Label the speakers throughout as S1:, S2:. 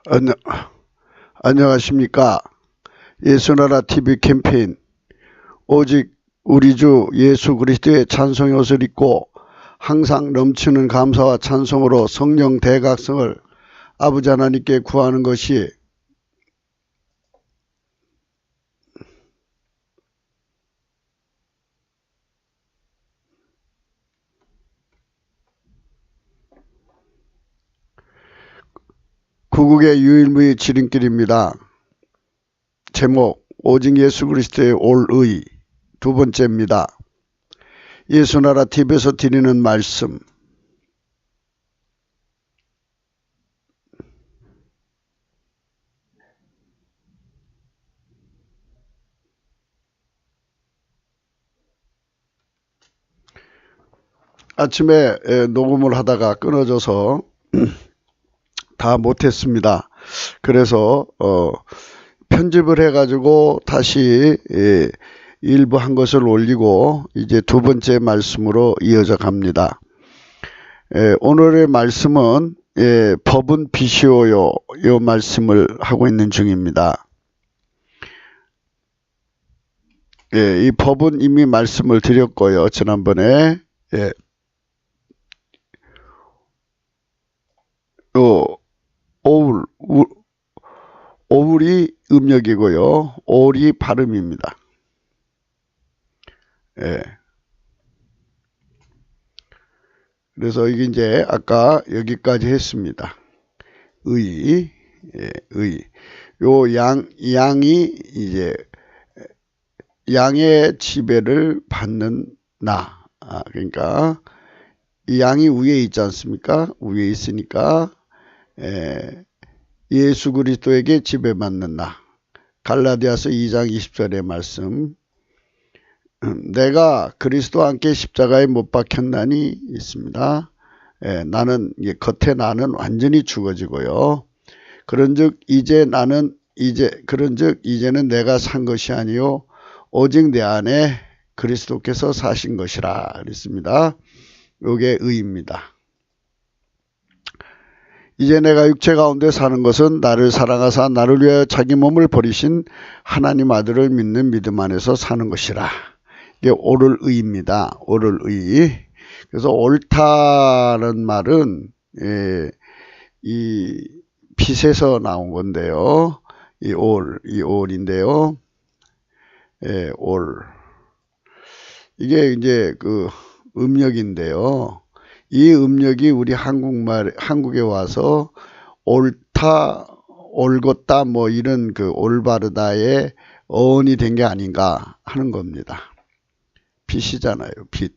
S1: 안녕, 안녕하십니까. 예수나라 TV 캠페인 오직 우리 주 예수 그리스도의 찬송의 옷을 입고 항상 넘치는 감사와 찬송으로 성령 대각성을 아버지 하나님께 구하는 것이 구국의 유일무이 지름길입니다. 제목 오직 예수 그리스도의 올의 두 번째입니다. 예수나라 TV에서 드리는 말씀 아침에 녹음을 하다가 끊어져서 다 못했습니다. 그래서 편집을 해가지고 다시 일부 한 것을 올리고 이제 두 번째 말씀으로 이어져 갑니다. 오늘의 말씀은 법은 빛이오요 이 말씀을 하고 있는 중입니다. 이 법은 이미 말씀을 드렸고요. 지난번에 오울이 음력이고요. 올이 발음입니다. 그래서 이게 이제 아까 여기까지 했습니다. 의. 요 양이 이제 양의 지배를 받는 나. 그러니까 이 양이 위에 있지 않습니까? 위에 있으니까 예수 그리스도에게 지배받는 나. 갈라디아서 2장 20절의 말씀. 내가 그리스도와 함께 십자가에 못 박혔나니 있습니다. 나는 겉에 나는 완전히 죽어지고요. 그런즉 이제는 내가 산 것이 아니요 오직 내 안에 그리스도께서 사신 것이라 그랬습니다. 요게 의입니다. 이제 내가 육체 가운데 사는 것은 나를 사랑하사 나를 위하여 자기 몸을 버리신 하나님 아들을 믿는 믿음 안에서 사는 것이라. 이게 옳을 의입니다. 옳을 의. 그래서 옳다는 말은 이 빛에서 나온 건데요. 이 올인데요. 올. 이게 이제 그 음력인데요. 이 음력이 우리 한국에 와서 옳다, 옳겠다, 뭐 이런 그 올바르다의 어원이 된 게 아닌가 하는 겁니다. 빛이잖아요, 빛.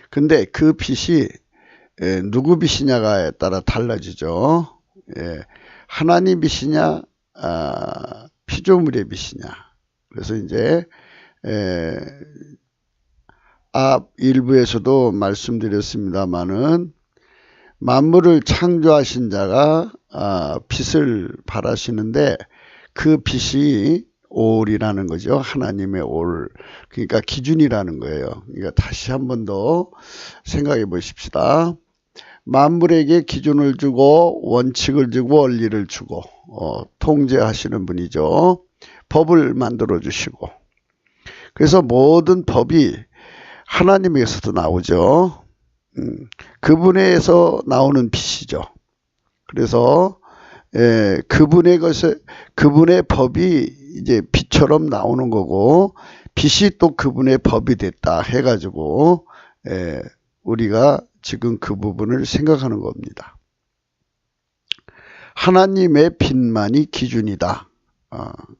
S1: 근데 그 빛이 누구 빛이냐에 따라 달라지죠. 하나님 빛이냐, 피조물의 빛이냐. 그래서 이제 앞 일부에서도 말씀드렸습니다마는 만물을 창조하신 자가 빛을 발하시는데 그 빛이 올이라는 거죠. 하나님의 올. 그러니까 기준이라는 거예요. 그러니까 다시 한 번 더 생각해 보십시다. 만물에게 기준을 주고 원칙을 주고 원리를 주고 통제하시는 분이죠. 법을 만들어 주시고. 그래서 모든 법이 하나님에게서도 나오죠. 그분에서 나오는 빛이죠. 그래서 그분의 법이 이제 빛처럼 나오는 거고 빛이 또 그분의 법이 됐다 해가지고 우리가 지금 그 부분을 생각하는 겁니다. 하나님의 빛만이 기준이다.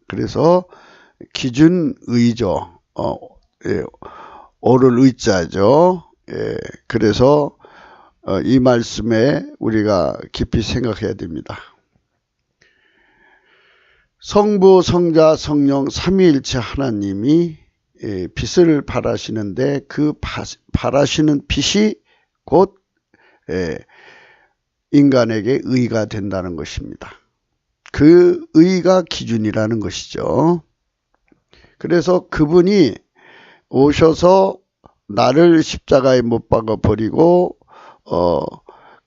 S1: 그래서 기준의죠. 오를 의자죠. 그래서 이 말씀에 우리가 깊이 생각해야 됩니다. 성부, 성자, 성령 삼위일체 하나님이 빛을 발하시는데 그 발하시는 빛이 곧 인간에게 의가 된다는 것입니다. 그 의가 기준이라는 것이죠. 그래서 그분이 오셔서 나를 십자가에 못 박아 버리고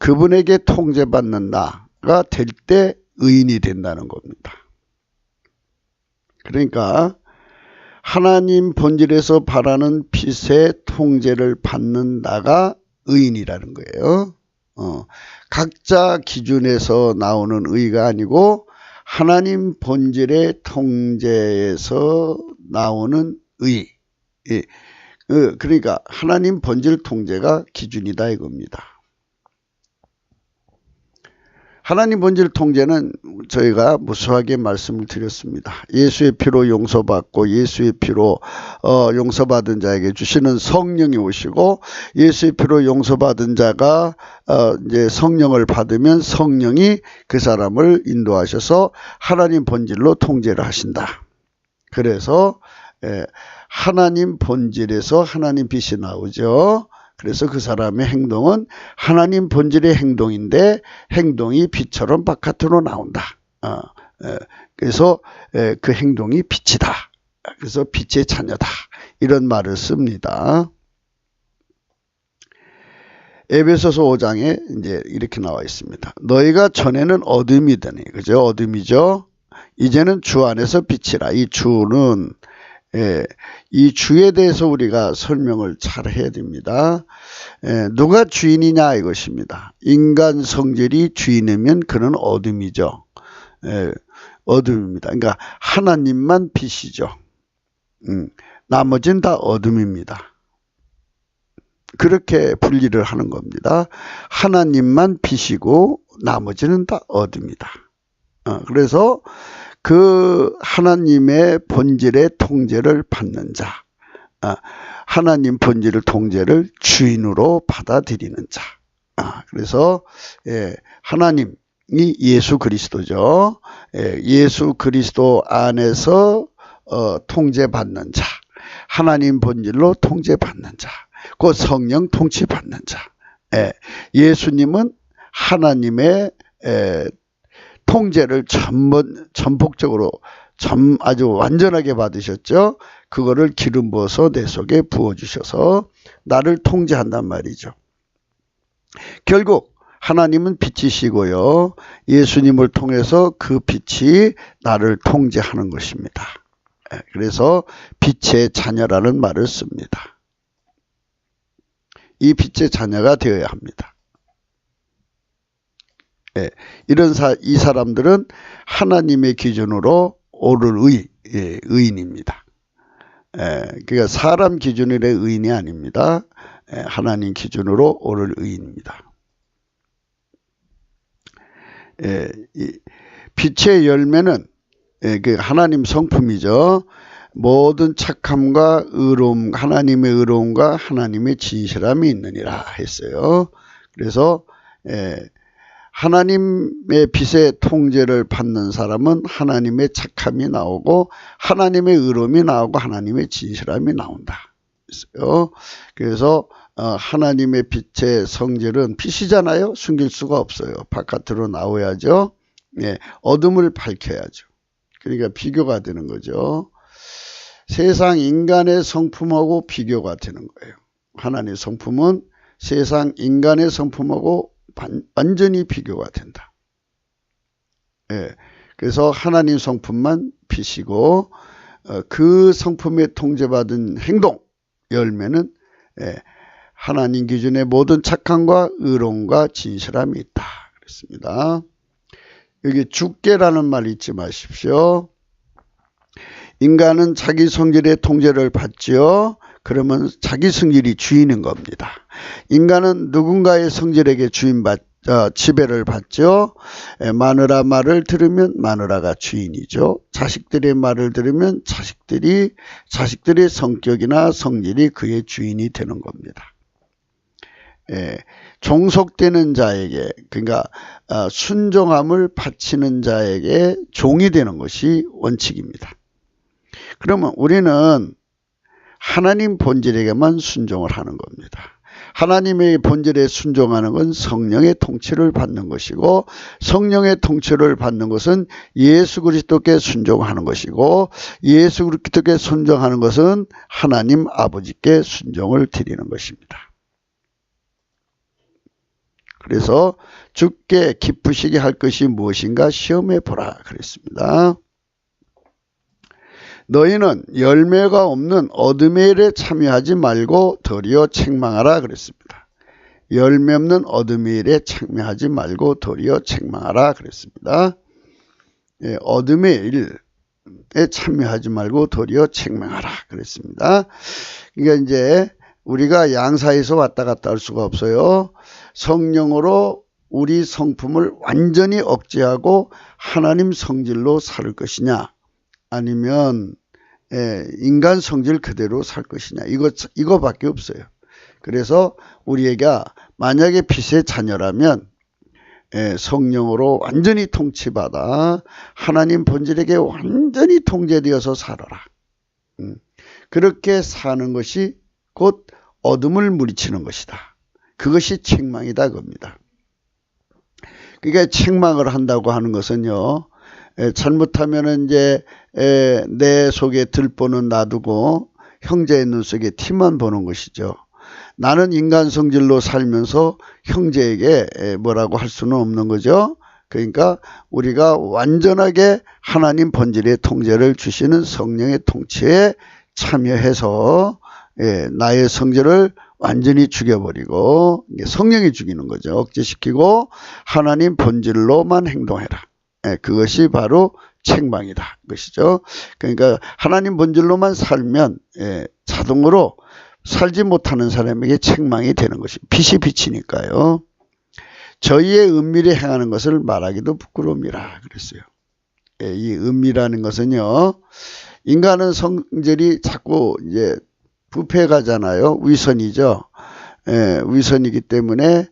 S1: 그분에게 통제받는 나가 될 때 의인이 된다는 겁니다. 그러니까 하나님 본질에서 바라는 빛의 통제를 받는 나가 의인이라는 거예요. 각자 기준에서 나오는 의가 아니고 하나님 본질의 통제에서 나오는 의. 그러니까 하나님 본질 통제가 기준이다 이겁니다. 하나님 본질 통제는 저희가 무수하게 말씀을 드렸습니다. 예수의 피로 용서받고 예수의 피로 용서받은 자에게 주시는 성령이 오시고 예수의 피로 용서받은 자가 이제 성령을 받으면 성령이 그 사람을 인도하셔서 하나님 본질로 통제를 하신다. 그래서 하나님 본질에서 하나님 빛이 나오죠. 그래서 그 사람의 행동은 하나님 본질의 행동인데 행동이 빛처럼 바깥으로 나온다. 그래서 그 행동이 빛이다. 그래서 빛의 자녀다. 이런 말을 씁니다. 에베소서 5장에 이제 이렇게 나와 있습니다. 너희가 전에는 어둠이더니, 그죠? 어둠이죠. 이제는 주 안에서 빛이라. 이 주는 이 주에 대해서 우리가 설명을 잘 해야 됩니다. 누가 주인이냐 이것입니다. 인간 성질이 주인이면 그는 어둠이죠. 어둠입니다. 그러니까 하나님만 빛이죠. 나머지는 다 어둠입니다. 그렇게 분리를 하는 겁니다. 하나님만 빛이고 나머지는 다 어둠이다. 그래서 그 하나님의 본질의 통제를 받는 자, 하나님 본질의 통제를 주인으로 받아들이는 자. 그래서 하나님이 예수 그리스도죠. 예수 그리스도 안에서 통제받는 자, 하나님 본질로 통제받는 자, 그 성령 통치받는 자. 예수님은 하나님의 통제를 전폭적으로 아주 완전하게 받으셨죠. 그거를 기름 부어서 내 속에 부어주셔서 나를 통제한단 말이죠. 결국 하나님은 빛이시고요. 예수님을 통해서 그 빛이 나를 통제하는 것입니다. 그래서 빛의 자녀라는 말을 씁니다. 이 빛의 자녀가 되어야 합니다. 이 사람들은 하나님의 기준으로 옳을 의인입니다. 그러니까 사람 기준으로의 의인이 아닙니다. 하나님 기준으로 옳을 의인입니다. 빛의 열매는 그 하나님 성품이죠. 모든 착함과 의로움, 하나님의 의로움과 하나님의 진실함이 있느니라 했어요. 그래서 하나님의 빛의 통제를 받는 사람은 하나님의 착함이 나오고 하나님의 의로움이 나오고 하나님의 진실함이 나온다. 그래서 하나님의 빛의 성질은 빛이잖아요. 숨길 수가 없어요. 바깥으로 나와야죠. 어둠을 밝혀야죠. 그러니까 비교가 되는 거죠. 세상 인간의 성품하고 비교가 되는 거예요. 하나님의 성품은 세상 인간의 성품하고 완전히 비교가 된다. 그래서 하나님 성품만 빛이고 그 성품에 통제받은 행동, 열매는 하나님 기준의 모든 착함과 의로움과 진실함이 있다. 그랬습니다. 여기 주께라는 말 잊지 마십시오. 인간은 자기 성질의 통제를 받지요. 그러면 자기 성질이 주인인 겁니다. 인간은 누군가의 성질에게 지배를 받죠. 마누라 말을 들으면 마누라가 주인이죠. 자식들의 말을 들으면 자식들의 성격이나 성질이 그의 주인이 되는 겁니다. 종속되는 자에게, 그러니까 순종함을 바치는 자에게 종이 되는 것이 원칙입니다. 그러면 우리는 하나님 본질에게만 순종을 하는 겁니다. 하나님의 본질에 순종하는 건 성령의 통치를 받는 것이고, 성령의 통치를 받는 것은 예수 그리스도께 순종하는 것이고, 예수 그리스도께 순종하는 것은 하나님 아버지께 순종을 드리는 것입니다. 그래서 주께 기쁘시게 할 것이 무엇인가 시험해 보라 그랬습니다. 너희는 열매가 없는 어둠의 일에 참여하지 말고 도리어 책망하라 그랬습니다. 열매 없는 어둠의 일에 참여하지 말고 도리어 책망하라 그랬습니다. 예, 어둠의 일에 참여하지 말고 도리어 책망하라 그랬습니다. 그러니까 이제 우리가 양사에서 왔다 갔다 할 수가 없어요. 성령으로 우리 성품을 완전히 억제하고 하나님 성질로 살 것이냐, 아니면 인간 성질 그대로 살 것이냐, 이거밖에 없어요. 그래서 우리에게 만약에 빛의 자녀라면 성령으로 완전히 통치받아 하나님 본질에게 완전히 통제되어서 살아라. 그렇게 사는 것이 곧 어둠을 물리치는 것이다. 그것이 책망이다 겁니다. 그러니까 책망을 한다고 하는 것은요, 잘못하면 이제 내 속에 들보는 놔두고 형제의 눈 속에 티만 보는 것이죠. 나는 인간 성질로 살면서 형제에게 뭐라고 할 수는 없는 거죠. 그러니까 우리가 완전하게 하나님 본질의 통제를 주시는 성령의 통치에 참여해서 나의 성질을 완전히 죽여버리고, 성령이 죽이는 거죠. 억제시키고 하나님 본질로만 행동해라. 그것이 바로 책망이다 것이죠. 그러니까 하나님 본질로만 살면 자동으로 살지 못하는 사람에게 책망이 되는 것이, 빛이 비치니까요. 저희의 은밀히 행하는 것을 말하기도 부끄러움이라 그랬어요. 이 은밀하는 것은요, 인간은 성질이 자꾸 이제 부패해 가잖아요. 위선이죠. 위선이기 때문에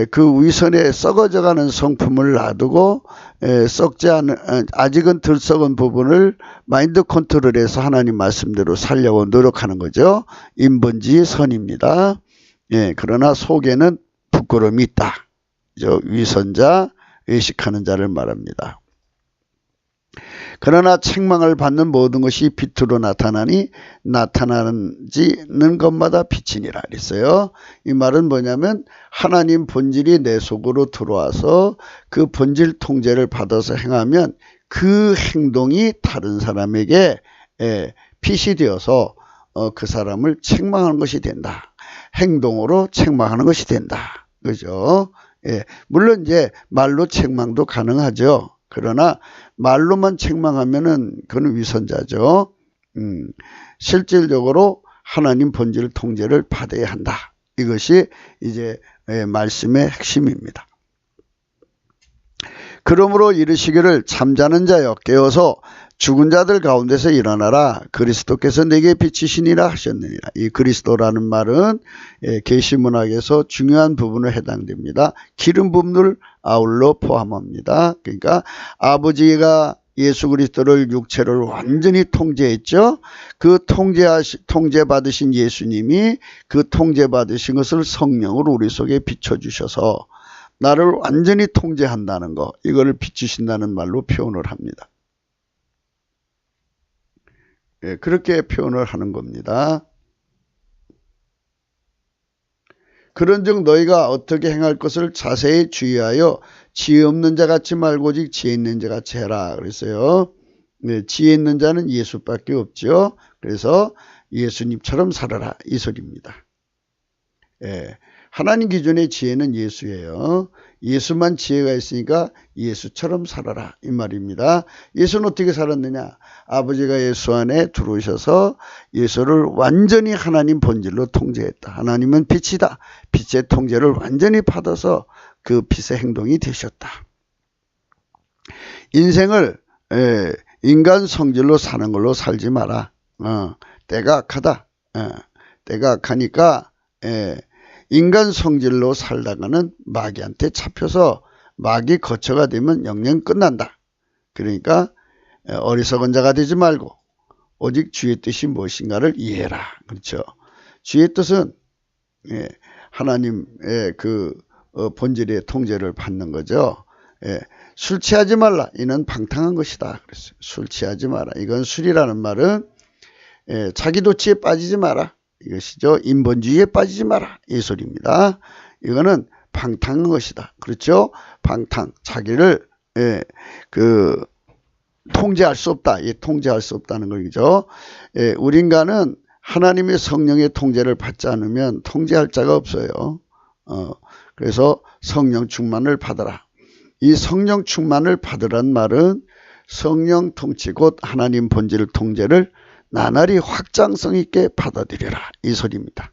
S1: 그 위선에 썩어져가는 성품을 놔두고 썩지 않은, 아직은 덜 썩은 부분을 마인드 컨트롤해서 하나님 말씀대로 살려고 노력하는 거죠. 인본주의 선입니다. 그러나 속에는 부끄러움이 있다. 위선자, 외식하는 자를 말합니다. 그러나 책망을 받는 모든 것이 빛으로 나타나니 나타나는 것마다 빛이니라 그랬어요. 이 말은 뭐냐면 하나님 본질이 내 속으로 들어와서 그 본질 통제를 받아서 행하면 그 행동이 다른 사람에게 빛이 되어서 그 사람을 책망하는 것이 된다. 행동으로 책망하는 것이 된다. 그죠? 물론 이제 말로 책망도 가능하죠. 그러나 말로만 책망하면은 그건 위선자죠. 실질적으로 하나님 본질 통제를 받아야 한다. 이것이 이제 말씀의 핵심입니다. 그러므로 이르시기를 잠자는 자여 깨어서 죽은 자들 가운데서 일어나라. 그리스도께서 내게 비치시니라 하셨느니라. 이 그리스도라는 말은 계시문학에서 중요한 부분에 해당됩니다. 기름 부분을 아울러 포함합니다. 그러니까 아버지가 예수 그리스도를 육체를 완전히 통제했죠. 그 통제받으신 예수님이 그 통제받으신 것을 성령으로 우리 속에 비춰주셔서 나를 완전히 통제한다는 거, 이거를 비추신다는 말로 표현을 합니다. 그렇게 표현을 하는 겁니다. 그런즉 너희가 어떻게 행할 것을 자세히 주의하여 지혜 없는 자 같지 말고 오직 지혜 있는 자 같이 해라 그랬어요. 지혜 있는 자는 예수밖에 없죠. 그래서 예수님처럼 살아라 이 소리입니다. 하나님 기준의 지혜는 예수예요. 예수만 지혜가 있으니까 예수처럼 살아라 이 말입니다. 예수는 어떻게 살았느냐? 아버지가 예수 안에 들어오셔서 예수를 완전히 하나님 본질로 통제했다. 하나님은 빛이다. 빛의 통제를 완전히 받아서 그 빛의 행동이 되셨다. 인생을 인간 성질로 사는 걸로 살지 마라. 때가 악하다. 때가 악하니까 인간 성질로 살다가는 마귀한테 잡혀서 마귀 거처가 되면 영영 끝난다. 그러니까 어리석은 자가 되지 말고 오직 주의 뜻이 무엇인가를 이해해라. 그렇죠. 주의 뜻은 하나님의 그 본질의 통제를 받는 거죠. 술 취하지 말라. 이는 방탕한 것이다. 그랬어요. 술 취하지 마라. 이건 술이라는 말은 자기 도취에 빠지지 마라. 이것이죠. 인본주의에 빠지지 마라. 이 소리입니다. 이거는 방탕한 것이다. 그렇죠? 방탕. 자기를 통제할 수 없다. 통제할 수 없다는 거죠. 우리 인간은 하나님의 성령의 통제를 받지 않으면 통제할 자가 없어요. 그래서 성령 충만을 받아라. 이 성령 충만을 받으란 말은 성령 통치 곧 하나님 본질 통제를 나날이 확장성 있게 받아들여라. 이 소리입니다.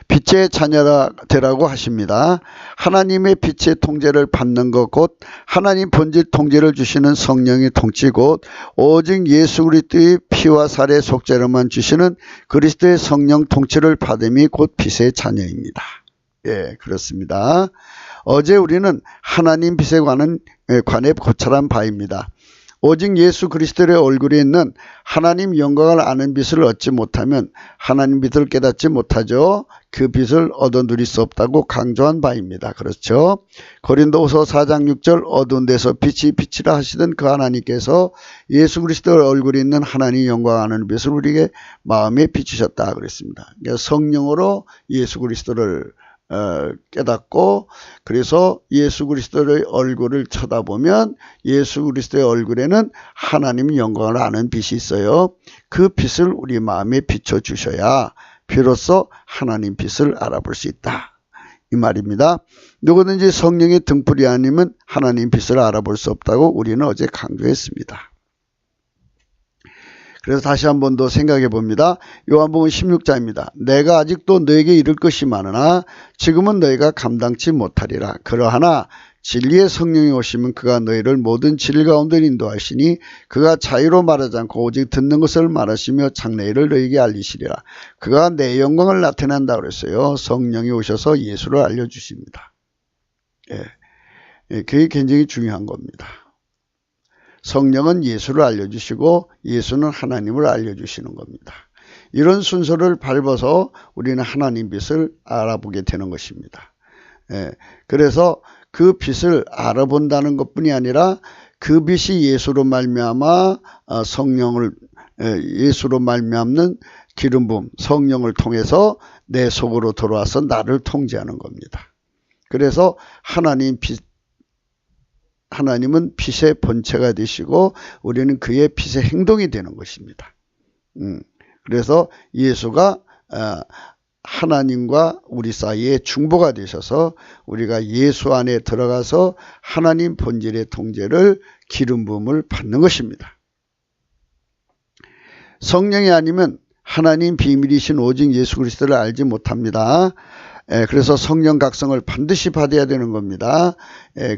S1: 빛의 자녀라 되라고 하십니다. 하나님의 빛의 통제를 받는 것 곧 하나님 본질 통제를 주시는 성령의 통치 곧 오직 예수 그리스도의 피와 살의 속죄로만 주시는 그리스도의 성령 통치를 받음이 곧 빛의 자녀입니다. 그렇습니다. 어제 우리는 하나님 빛에 관해 고찰한 바입니다. 오직 예수 그리스도의 얼굴에 있는 하나님 영광을 아는 빛을 얻지 못하면 하나님 빛을 깨닫지 못하죠. 그 빛을 얻어 누릴 수 없다고 강조한 바입니다. 그렇죠? 고린도후서 4장 6절 어두운 데서 빛이 빛이라 하시던 그 하나님께서 예수 그리스도의 얼굴에 있는 하나님 영광을 아는 빛을 우리에게 마음에 비추셨다 그랬습니다. 그러니까 성령으로 예수 그리스도를 깨닫고 그래서 예수 그리스도의 얼굴을 쳐다보면 예수 그리스도의 얼굴에는 하나님 영광을 아는 빛이 있어요. 그 빛을 우리 마음에 비춰주셔야 비로소 하나님 빛을 알아볼 수 있다. 이 말입니다. 누구든지 성령의 등불이 아니면 하나님 빛을 알아볼 수 없다고 우리는 어제 강조했습니다. 그래서 다시 한 번 더 생각해 봅니다. 요한복음 16장입니다. 내가 아직도 너에게 이를 것이 많으나 지금은 너희가 감당치 못하리라. 그러하나 진리의 성령이 오시면 그가 너희를 모든 진리 가운데 인도하시니 그가 자유로 말하지 않고 오직 듣는 것을 말하시며 장래일을 너희에게 알리시리라. 그가 내 영광을 나타낸다 그랬어요. 성령이 오셔서 예수를 알려주십니다. 그게 굉장히 중요한 겁니다. 성령은 예수를 알려주시고 예수는 하나님을 알려주시는 겁니다. 이런 순서를 밟아서 우리는 하나님 빛을 알아보게 되는 것입니다. 그래서 그 빛을 알아본다는 것뿐이 아니라 그 빛이 예수로 말미암아 성령을 예수로 말미암는 기름 부음 성령을 통해서 내 속으로 들어와서 나를 통제하는 겁니다. 그래서 하나님은 빛의 본체가 되시고 우리는 그의 빛의 행동이 되는 것입니다. 그래서 예수가 하나님과 우리 사이에 중보가 되셔서 우리가 예수 안에 들어가서 하나님 본질의 통제를 기름 부음을 받는 것입니다. 성령이 아니면 하나님 비밀이신 오직 예수 그리스도를 알지 못합니다. 그래서 성령 각성을 반드시 받아야 되는 겁니다.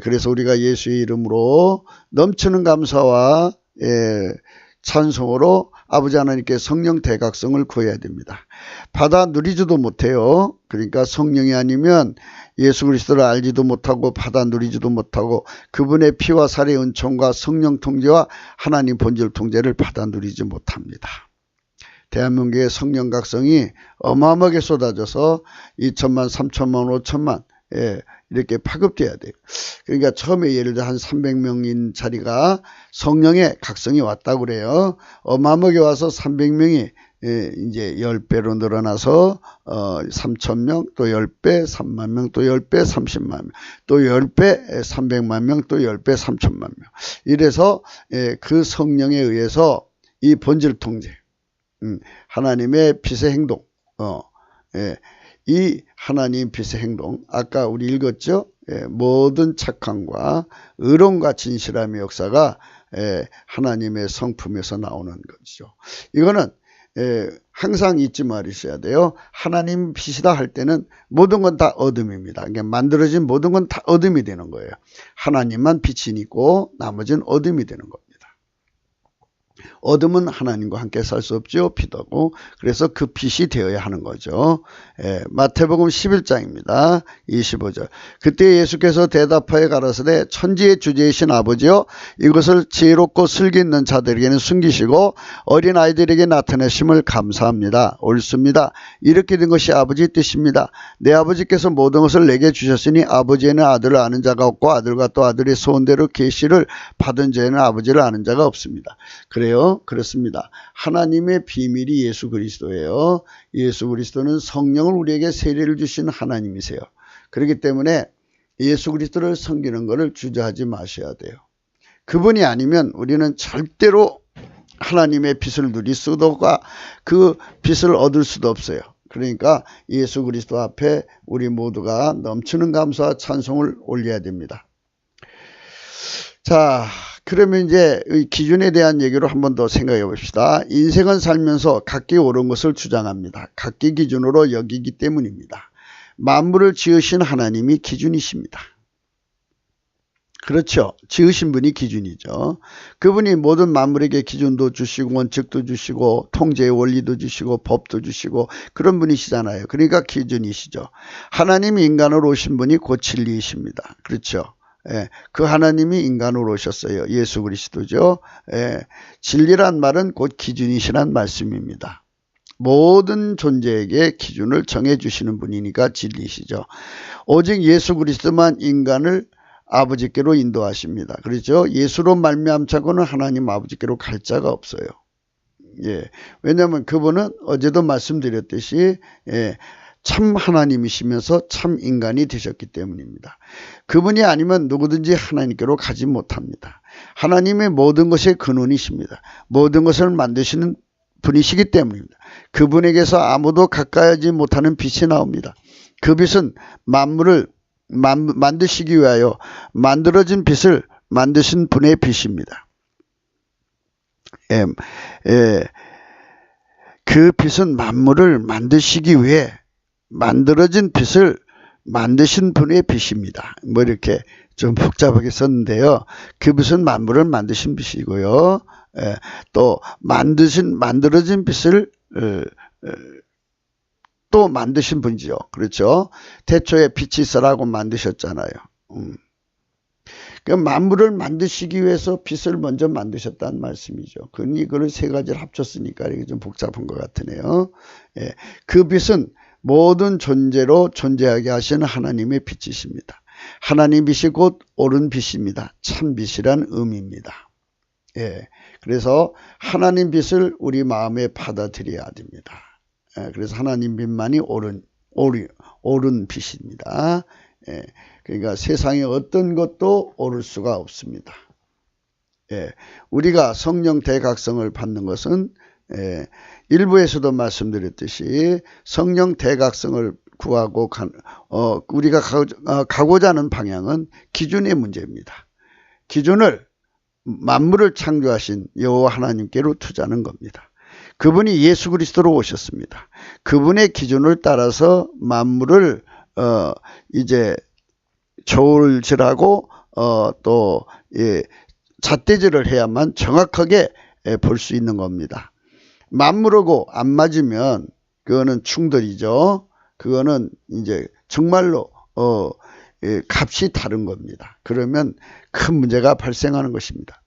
S1: 그래서 우리가 예수의 이름으로 넘치는 감사와 찬송으로 아버지 하나님께 성령 대각성을 구해야 됩니다. 받아 누리지도 못해요. 그러니까 성령이 아니면 예수 그리스도를 알지도 못하고 받아 누리지도 못하고 그분의 피와 살의 은총과 성령 통제와 하나님 본질 통제를 받아 누리지 못합니다. 대한민국의 성령 각성이 어마어마하게 쏟아져서 2천만, 3천만, 5천만 이렇게 파급돼야 돼요. 그러니까 처음에 예를 들어 한 300명인 자리가 성령의 각성이 왔다고 그래요. 어마어마하게 와서 300명이 이제 10배로 늘어나서 3,000명, 또 10배, 3만 명, 또 10배, 30만 명, 또 10배, 300만 명, 또 10배, 3천만 명. 이래서 그 성령에 의해서 이 본질 통제 하나님의 빛의 행동, 이 하나님 빛의 행동, 아까 우리 읽었죠? 모든 착함과 의로움과 진실함의 역사가 하나님의 성품에서 나오는 거죠. 이거는 항상 잊지 말으셔야 돼요. 하나님 빛이다 할 때는 모든 건 다 어둠입니다. 그러니까 만들어진 모든 건 다 어둠이 되는 거예요. 하나님만 빛이 있고 나머지는 어둠이 되는 겁니다. 어둠은 하나님과 함께 살 수 없죠. 빛하고. 그래서 그 빛이 되어야 하는 거죠. 마태복음 11장입니다. 25절. 그때 예수께서 대답하여 가라사대 천지의 주제이신 아버지여 이것을 지혜롭고 슬기 있는 자들에게는 숨기시고 어린 아이들에게 나타내심을 감사합니다. 옳습니다. 이렇게 된 것이 아버지의 뜻입니다. 내 아버지께서 모든 것을 내게 주셨으니 아버지에는 아들을 아는 자가 없고 아들과 또 아들의 소원대로 계시를 받은 자에는 아버지를 아는 자가 없습니다. 그래요. 왜요? 그렇습니다. 하나님의 비밀이 예수 그리스도예요. 예수 그리스도는 성령을 우리에게 세례를 주신 하나님이세요. 그렇기 때문에 예수 그리스도를 섬기는 것을 주저하지 마셔야 돼요. 그분이 아니면 우리는 절대로 하나님의 빛을 누릴 수도 없고 그 빛을 얻을 수도 없어요. 그러니까 예수 그리스도 앞에 우리 모두가 넘치는 감사와 찬송을 올려야 됩니다. 자, 그러면 이제 기준에 대한 얘기로 한 번 더 생각해 봅시다. 인생은 살면서 각기 옳은 것을 주장합니다. 각기 기준으로 여기기 때문입니다. 만물을 지으신 하나님이 기준이십니다. 그렇죠. 지으신 분이 기준이죠. 그분이 모든 만물에게 기준도 주시고 원칙도 주시고 통제의 원리도 주시고 법도 주시고 그런 분이시잖아요. 그러니까 기준이시죠. 하나님이 인간으로 오신 분이 곧 진리이십니다. 그렇죠. 예, 그 하나님이 인간으로 오셨어요. 예수 그리스도죠. 예, 진리란 말은 곧 기준이시란 말씀입니다. 모든 존재에게 기준을 정해주시는 분이니까 진리시죠. 오직 예수 그리스도만 인간을 아버지께로 인도하십니다. 그렇죠? 예수로 말미암자고는 하나님 아버지께로 갈 자가 없어요. 예, 왜냐하면 그분은 어제도 말씀드렸듯이 참 하나님이시면서 참 인간이 되셨기 때문입니다. 그분이 아니면 누구든지 하나님께로 가지 못합니다. 하나님의 모든 것의 근원이십니다. 모든 것을 만드시는 분이시기 때문입니다. 그분에게서 아무도 가까이 하지 못하는 빛이 나옵니다. 그 빛은 만물을 만드시기 위하여 만들어진 빛을 만드신 분의 빛입니다. 그 빛은 만물을 만드시기 위해 만들어진 빛을 만드신 분의 빛입니다. 뭐 이렇게 좀 복잡하게 썼는데요. 그 빛은 만물을 만드신 빛이고요. 또 만들어진 빛을 또 만드신 분이죠. 그렇죠. 태초에 빛이 있으라고 만드셨잖아요. 그러니까 만물을 만드시기 위해서 빛을 먼저 만드셨다는 말씀이죠. 그걸 세 가지를 합쳤으니까 이게 좀 복잡한 것 같으네요. 예, 그 빛은 모든 존재로 존재하게 하시는 하나님의 빛이십니다. 하나님 빛이 곧 옳은 빛입니다. 참 빛이란 의미입니다. 예, 그래서 하나님 빛을 우리 마음에 받아들여야 됩니다. 그래서 하나님 빛만이 옳은 빛입니다. 그러니까 세상에 어떤 것도 옳을 수가 없습니다. 우리가 성령 대각성을 받는 것은 일부에서도 말씀드렸듯이 성령 대각성을 구하고 우리가 가고자 하는 방향은 기준의 문제입니다. 기준을 만물을 창조하신 여호와 하나님께로 두자는 겁니다. 그분이 예수 그리스도로 오셨습니다. 그분의 기준을 따라서 만물을 이제 저울질하고 또 잣대질을 해야만 정확하게 볼 수 있는 겁니다. 만물하고 안 맞으면 그거는 충돌이죠. 그거는 이제 정말로 값이 다른 겁니다. 그러면 큰 문제가 발생하는 것입니다.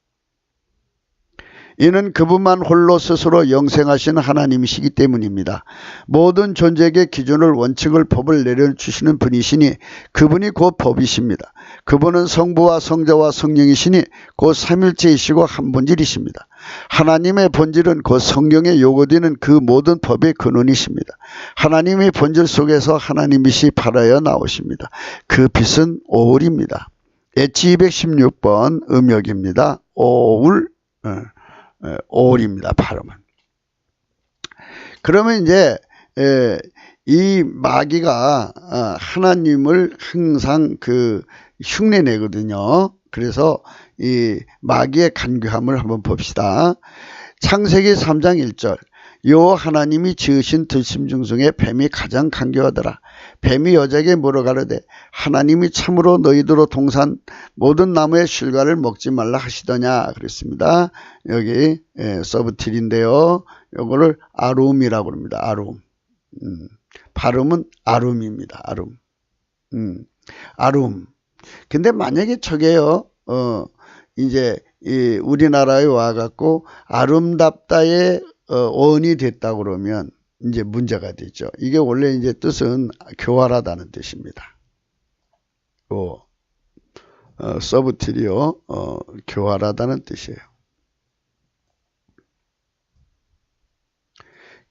S1: 이는 그분만 홀로 스스로 영생하신 하나님이시기 때문입니다. 모든 존재에게 기준을 원칙을 법을 내려주시는 분이시니 그분이 곧 법이십니다. 그분은 성부와 성자와 성령이시니 곧 삼일체이시고 한본질이십니다. 하나님의 본질은 곧 성경에 요구되는 그 모든 법의 근원이십니다. 하나님의 본질 속에서 하나님 빛이 발하여 나오십니다. 그 빛은 오울입니다. H216번 음역입니다. 오울. 오울입니다. 발음은. 그러면 이제 이 마귀가 하나님을 항상 흉내 내거든요. 그래서 이 마귀의 간교함을 한번 봅시다. 창세기 3장 1절 여호와 하나님이 지으신 들짐승 중에 뱀이 가장 간교하더라. 뱀이 여자에게 물어가르되 하나님이 참으로 너희들로 동산 모든 나무의 실과를 먹지 말라 하시더냐 그랬습니다. 여기 서브틸인데요. 요거를 아룸이라고 합니다. 아룸. 발음은 아룸입니다. 아룸. 아룸. 근데 만약에 저게요. 이제 우리나라에 와갖고 아름답다의 어원이 됐다 그러면 이제 문제가 되죠. 이게 원래 이제 뜻은 교활하다는 뜻입니다. 서브틸이요. 교활하다는 뜻이에요.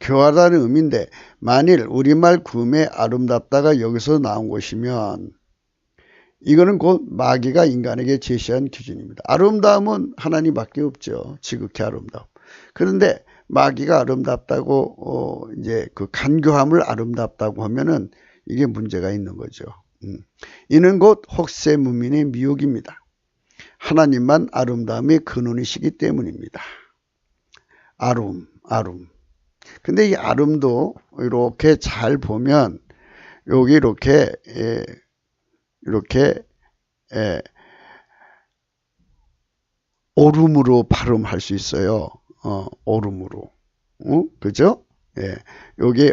S1: 교활하다는 의미인데 만일 우리말 구음에 아름답다가 여기서 나온 것이면 이거는 곧 마귀가 인간에게 제시한 기준입니다. 아름다움은 하나님밖에 없죠. 지극히 아름다움. 그런데 마귀가 아름답다고 이제 그 간교함을 아름답다고 하면은 이게 문제가 있는 거죠. 이는 곧 혹세무민의 미혹입니다. 하나님만 아름다움의 근원이시기 때문입니다. 아름. 근데 이 아름도 이렇게 잘 보면 여기 이렇게 오름으로 발음할 수 있어요. 오름으로. 그죠? 예. 여기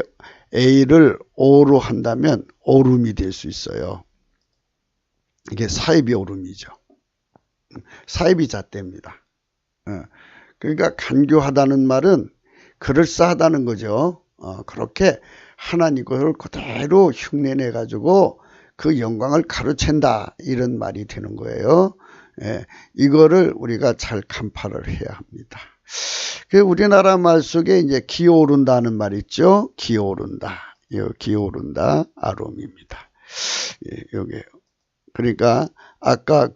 S1: A를 O로 한다면 오름이 될 수 있어요. 이게 사입이 오름이죠. 사입이 잣대입니다. 그러니까 간교하다는 말은 그럴싸하다는 거죠. 그렇게 하나님 것을 그대로 흉내내 가지고 그 영광을 가로챈다 이런 말이 되는 거예요. 예, 이거를 우리가 잘 간파를 해야 합니다. 그 우리나라 말 속에 이제 기어오른다는 말 있죠. 기어오른다. 기어오른다. 아롬입니다. 예, 요게. 그러니까 아까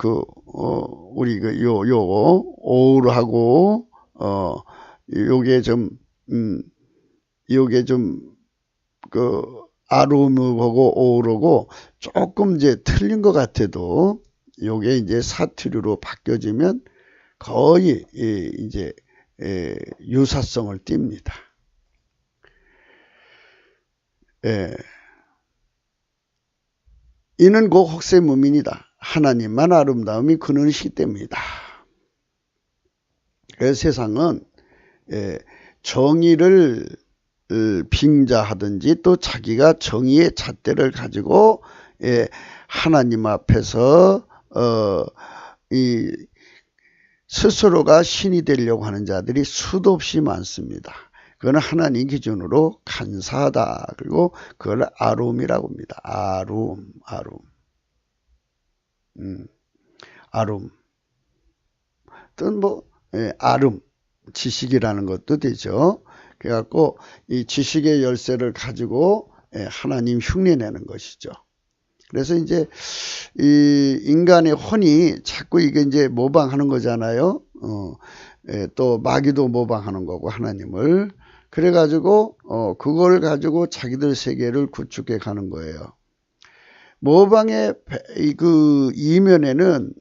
S1: 우리 요거 오르하고 요게 좀 아롬하고 오르고 조금 이제 틀린 것 같아도 요게 이제 사투리로 바뀌어지면 거의 이제 유사성을 띱니다. 이는 곧 혹세무민이다. 하나님만 아름다움이 근원이시기 때문이다. 그래서 세상은 정의를 빙자하든지 또 자기가 정의의 잣대를 가지고 하나님 앞에서 스스로가 신이 되려고 하는 자들이 수도 없이 많습니다. 그건 하나님 기준으로 간사하다. 그리고 그걸 아름이라고 합니다. 아름. 또는 아름, 지식이라는 것도 되죠. 그래갖고 이 지식의 열쇠를 가지고 하나님 흉내내는 것이죠. 그래서 이제 이 인간의 혼이 자꾸 이게 이제 모방하는 거잖아요. 또 마귀도 모방하는 거고 하나님을. 그래가지고 그걸 가지고 자기들 세계를 구축해 가는 거예요. 모방의 그 이면에는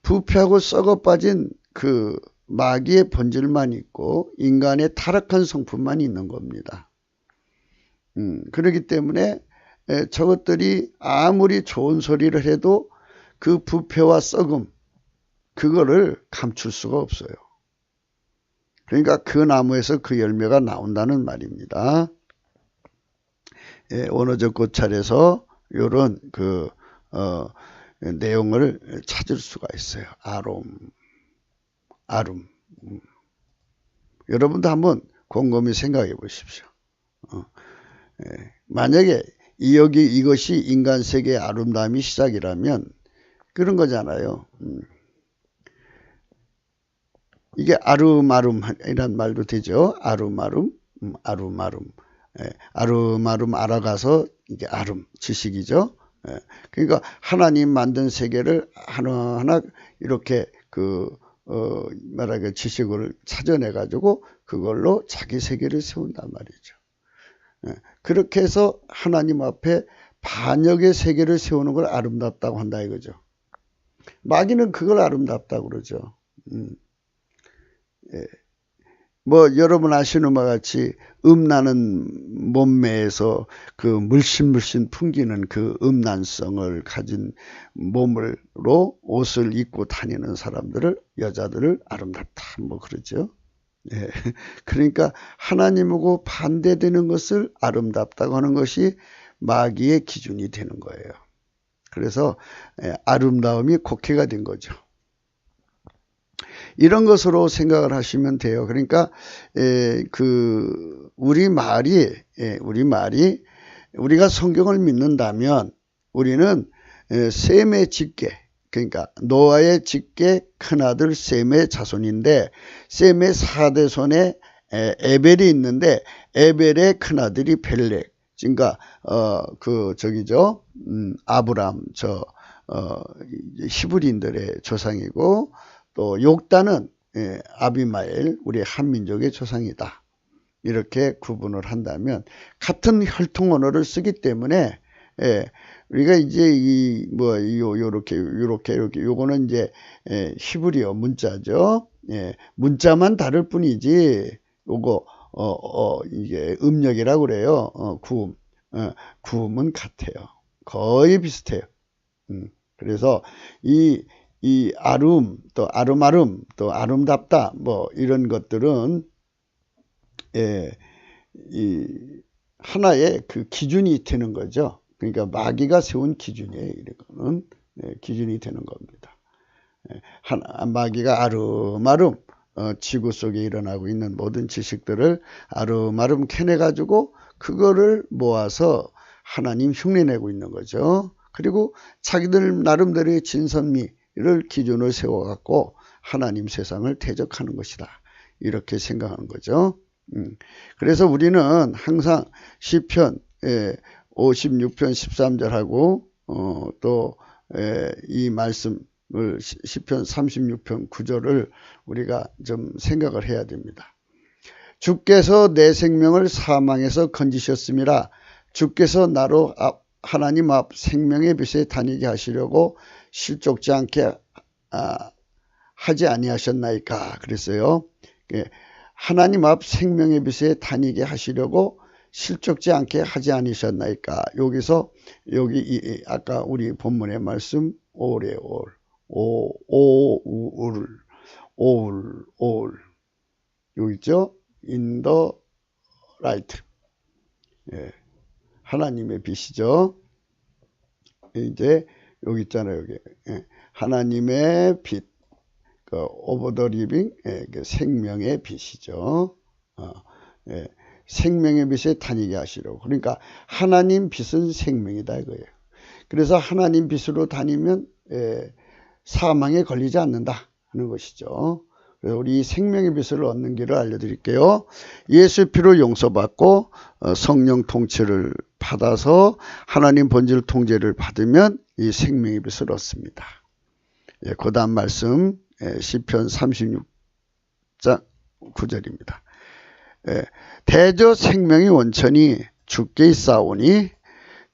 S1: 부패하고 썩어 빠진 그 마귀의 본질만 있고 인간의 타락한 성품만 있는 겁니다. 그렇기 때문에 저것들이 아무리 좋은 소리를 해도 그 부패와 썩음 그거를 감출 수가 없어요. 그러니까 그 나무에서 그 열매가 나온다는 말입니다. 원어적 고찰에서 이런 내용을 찾을 수가 있어요. 아름. 여러분도 한번 곰곰이 생각해 보십시오. 만약에 이것이 인간 세계의 아름다움이 시작이라면 그런 거잖아요. 이게 아름아름이란 말도 되죠. 아름아름. 아름아름 알아가서 이게 지식이죠. 그러니까 하나님 만든 세계를 하나하나 이렇게 말하기를 지식을 찾아내 가지고 그걸로 자기 세계를 세운단 말이죠. 그렇게 해서 하나님 앞에 반역의 세계를 세우는 걸 아름답다고 한다 이거죠. 마귀는 그걸 아름답다고 그러죠. 여러분 아시는 바와 같이 음나는 몸매에서 그 물씬물씬 풍기는 그 음란성을 가진 몸으로 옷을 입고 다니는 여자들을 아름답다 그러죠. 그러니까 하나님하고 반대되는 것을 아름답다고 하는 것이 마귀의 기준이 되는 거예요. 그래서 아름다움이 곡해가 된 거죠. 이런 것으로 생각을 하시면 돼요. 그러니까 우리 말이 우리가 성경을 믿는다면 우리는 셈의 직계, 그러니까 노아의 직계 큰아들 셈의 자손인데 셈의 4대손의 에벨이 있는데 에벨의 큰아들이 벨렉. 그러니까 아브람 히브리인들의 조상이고, 또 욕단은 아비마엘, 우리 한민족의 조상이다. 이렇게 구분을 한다면 같은 혈통 언어를 쓰기 때문에 우리가 이제 요렇게 요거는 이제 히브리어 문자죠. 문자만 다를 뿐이지 요거 이게 음력이라고 그래요. 구음은 같아요. 거의 비슷해요. 그래서 이 아름, 또 아름아름, 또 아름답다, 뭐 이런 것들은 이 하나의 그 기준이 되는 거죠. 그러니까 마귀가 세운 기준이에요. 이거는 기준이 되는 겁니다. 마귀가 아름아름 지구 속에 일어나고 있는 모든 지식들을 아름아름 캐내가지고 그거를 모아서 하나님 흉내내고 있는 거죠. 그리고 자기들 나름대로의 진선미를 기준을 세워갖고 하나님 세상을 대적하는 것이다. 이렇게 생각하는 거죠. 그래서 우리는 항상 시편 56편 13절하고 또 이 말씀을 시편 36편 9절을 우리가 좀 생각을 해야 됩니다. 주께서 내 생명을 사망에서 건지셨음이라. 주께서 나로 하나님 앞 생명의 빛에 다니게 하시려고 실족지 않게 하지 아니하셨나이까 그랬어요. 하나님 앞 생명의 빛에 다니게 하시려고 실족지 않게 하지 않으셨나이까. 여기서 여기 아까 우리 본문의 말씀 오래올 여기 있죠. In the light. 하나님의 빛이죠. 이제 여기 있잖아요. 여기 하나님의 빛, over the living, 생명의 빛이죠. 생명의 빛에 다니게 하시려고. 그러니까 하나님 빛은 생명이다 이거예요. 그래서 하나님 빛으로 다니면 사망에 걸리지 않는다 하는 것이죠. 그래서 우리 생명의 빛을 얻는 길을 알려드릴게요. 예수 피로 용서받고 성령 통치를 받아서 하나님 본질 통제를 받으면 이 생명의 빛을 얻습니다. 그 다음 말씀 시편 36장 9절입니다. 대저 생명의 원천이 주께 있사오니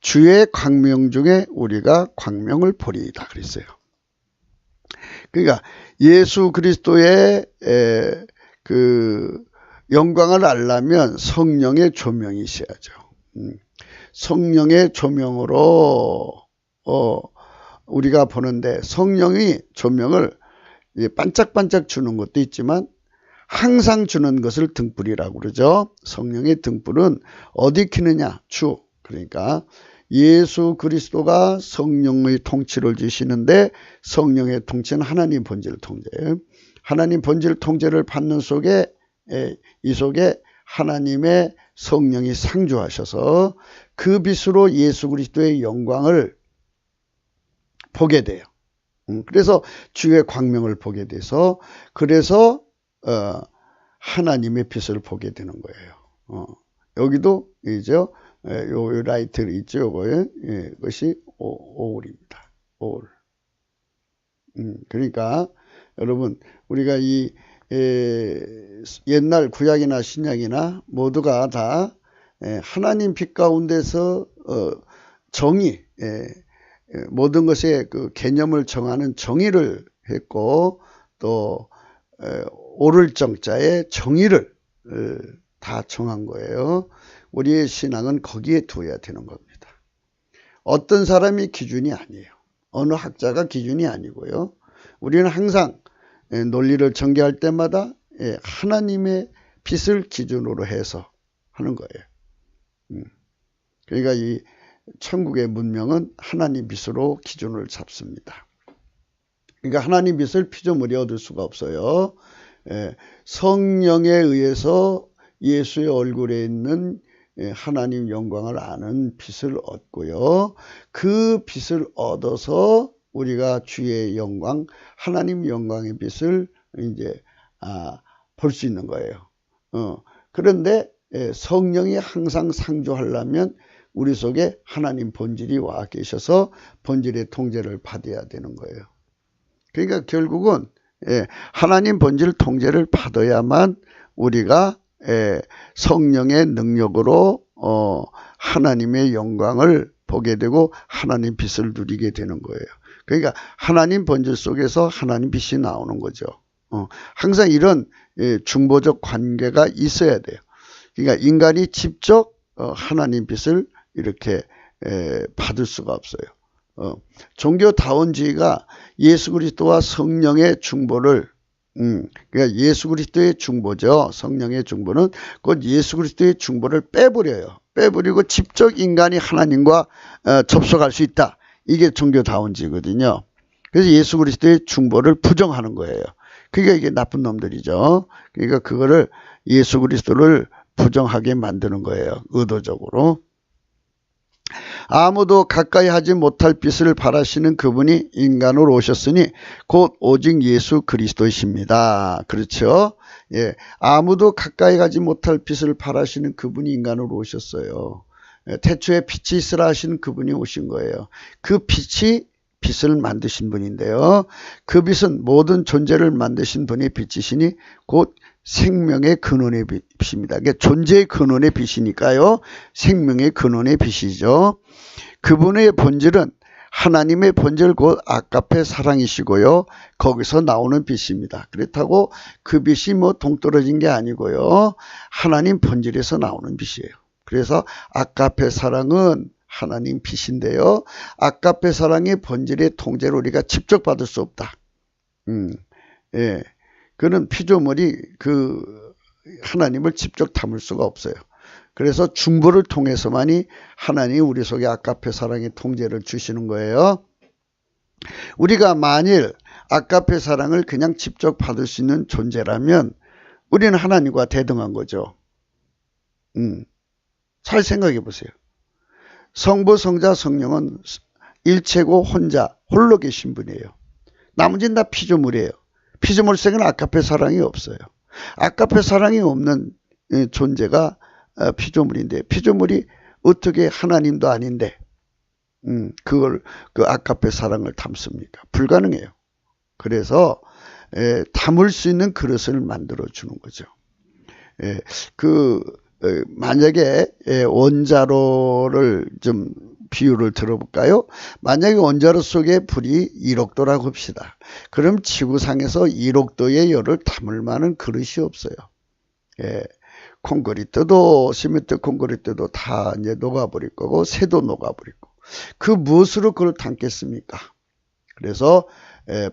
S1: 주의 광명 중에 우리가 광명을 보리이다 그랬어요. 그러니까 예수 그리스도의 그 영광을 알려면 성령의 조명이 있어야죠. 성령의 조명으로 우리가 보는데 성령이 조명을 반짝반짝 주는 것도 있지만 항상 주는 것을 등불이라고 그러죠. 성령의 등불은 어디 켜느냐? 주. 그러니까 예수 그리스도가 성령의 통치를 주시는데 성령의 통치는 하나님 본질 통제. 하나님 본질 통제를 받는 속에 이 속에 하나님의 성령이 상주하셔서 그 빛으로 예수 그리스도의 영광을 보게 돼요. 그래서 주의 광명을 보게 돼서 그래서 하나님의 빛을 보게 되는 거예요. 여기도 이제 요 라이트 있죠. 요거에 이것이 오울입니다. 오울. 그러니까 여러분 우리가 이 옛날 구약이나 신약이나 모두가 다 하나님 빛 가운데서 정의 모든 것의 그 개념을 정하는 정의를 했고 또 옳을 정자의 정의를 다 정한 거예요. 우리의 신앙은 거기에 두어야 되는 겁니다. 어떤 사람이 기준이 아니에요. 어느 학자가 기준이 아니고요. 우리는 항상 논리를 전개할 때마다 하나님의 빛을 기준으로 해서 하는 거예요. 그러니까 이 천국의 문명은 하나님 빛으로 기준을 잡습니다. 그러니까 하나님 빛을 피조물이 얻을 수가 없어요. 성령에 의해서 예수의 얼굴에 있는 하나님 영광을 아는 빛을 얻고요. 그 빛을 얻어서 우리가 주의 영광, 하나님 영광의 빛을 이제 볼 수 있는 거예요. 그런데 성령이 항상 상주하려면 우리 속에 하나님 본질이 와 계셔서 본질의 통제를 받아야 되는 거예요. 그러니까 결국은 하나님 본질 통제를 받아야만 우리가 성령의 능력으로 하나님의 영광을 보게 되고 하나님 빛을 누리게 되는 거예요. 그러니까 하나님 본질 속에서 하나님 빛이 나오는 거죠. 항상 이런 중보적 관계가 있어야 돼요. 그러니까 인간이 직접 하나님 빛을 이렇게 받을 수가 없어요. 종교다원주의가 예수 그리스도와 성령의 중보를 그러니까 예수 그리스도의 중보죠. 성령의 중보는 곧 예수 그리스도의 중보를 빼버려요. 빼버리고 직접 인간이 하나님과 접속할 수 있다. 이게 종교다원주의거든요. 그래서 예수 그리스도의 중보를 부정하는 거예요. 그러니까 이게 나쁜 놈들이죠. 그러니까 그거를 예수 그리스도를 부정하게 만드는 거예요. 의도적으로. 아무도 가까이 하지 못할 빛을 발하시는 그분이 인간으로 오셨으니 곧 오직 예수 그리스도이십니다. 그렇죠? 예, 아무도 가까이 가지 못할 빛을 발하시는 그분이 인간으로 오셨어요. 태초에 빛이 있으라 하시는 그분이 오신 거예요. 그 빛이 빛을 만드신 분인데요. 그 빛은 모든 존재를 만드신 분의 빛이시니 곧 생명의 근원의 빛입니다. 그러니까 존재의 근원의 빛이니까요. 생명의 근원의 빛이죠. 그분의 본질은 하나님의 본질 곧 아가페 사랑이시고요. 거기서 나오는 빛입니다. 그렇다고 그 빛이 뭐 동떨어진 게 아니고요. 하나님 본질에서 나오는 빛이에요. 그래서 아가페 사랑은 하나님 빛인데요. 아가페 사랑의 본질의 통제를 우리가 직접 받을 수 없다. 예. 그는 피조물이 그 하나님을 직접 담을 수가 없어요. 그래서 중보를 통해서만이 하나님이 우리 속에 아가페 사랑의 통제를 주시는 거예요. 우리가 만일 아가페 사랑을 그냥 직접 받을 수 있는 존재라면 우리는 하나님과 대등한 거죠. 잘 생각해 보세요. 성부, 성자, 성령은 일체고 혼자 홀로 계신 분이에요. 나머지는 다 피조물이에요. 피조물 속에는 아가페 사랑이 없어요. 아가페 사랑이 없는 존재가 피조물인데 피조물이 어떻게 하나님도 아닌데 그걸 그 아가페 사랑을 담습니까? 불가능해요. 그래서 담을 수 있는 그릇을 만들어 주는 거죠. 만약에 원자로를 좀 비유를 들어볼까요? 만약에 원자로 속에 불이 1억도라고 합시다. 그럼 지구상에서 1억도의 열을 담을 만한 그릇이 없어요. 콘크리트도 시멘트 콘크리트도 다 이제 녹아버릴 거고 새도 녹아버릴 거고 그 무엇으로 그걸 담겠습니까? 그래서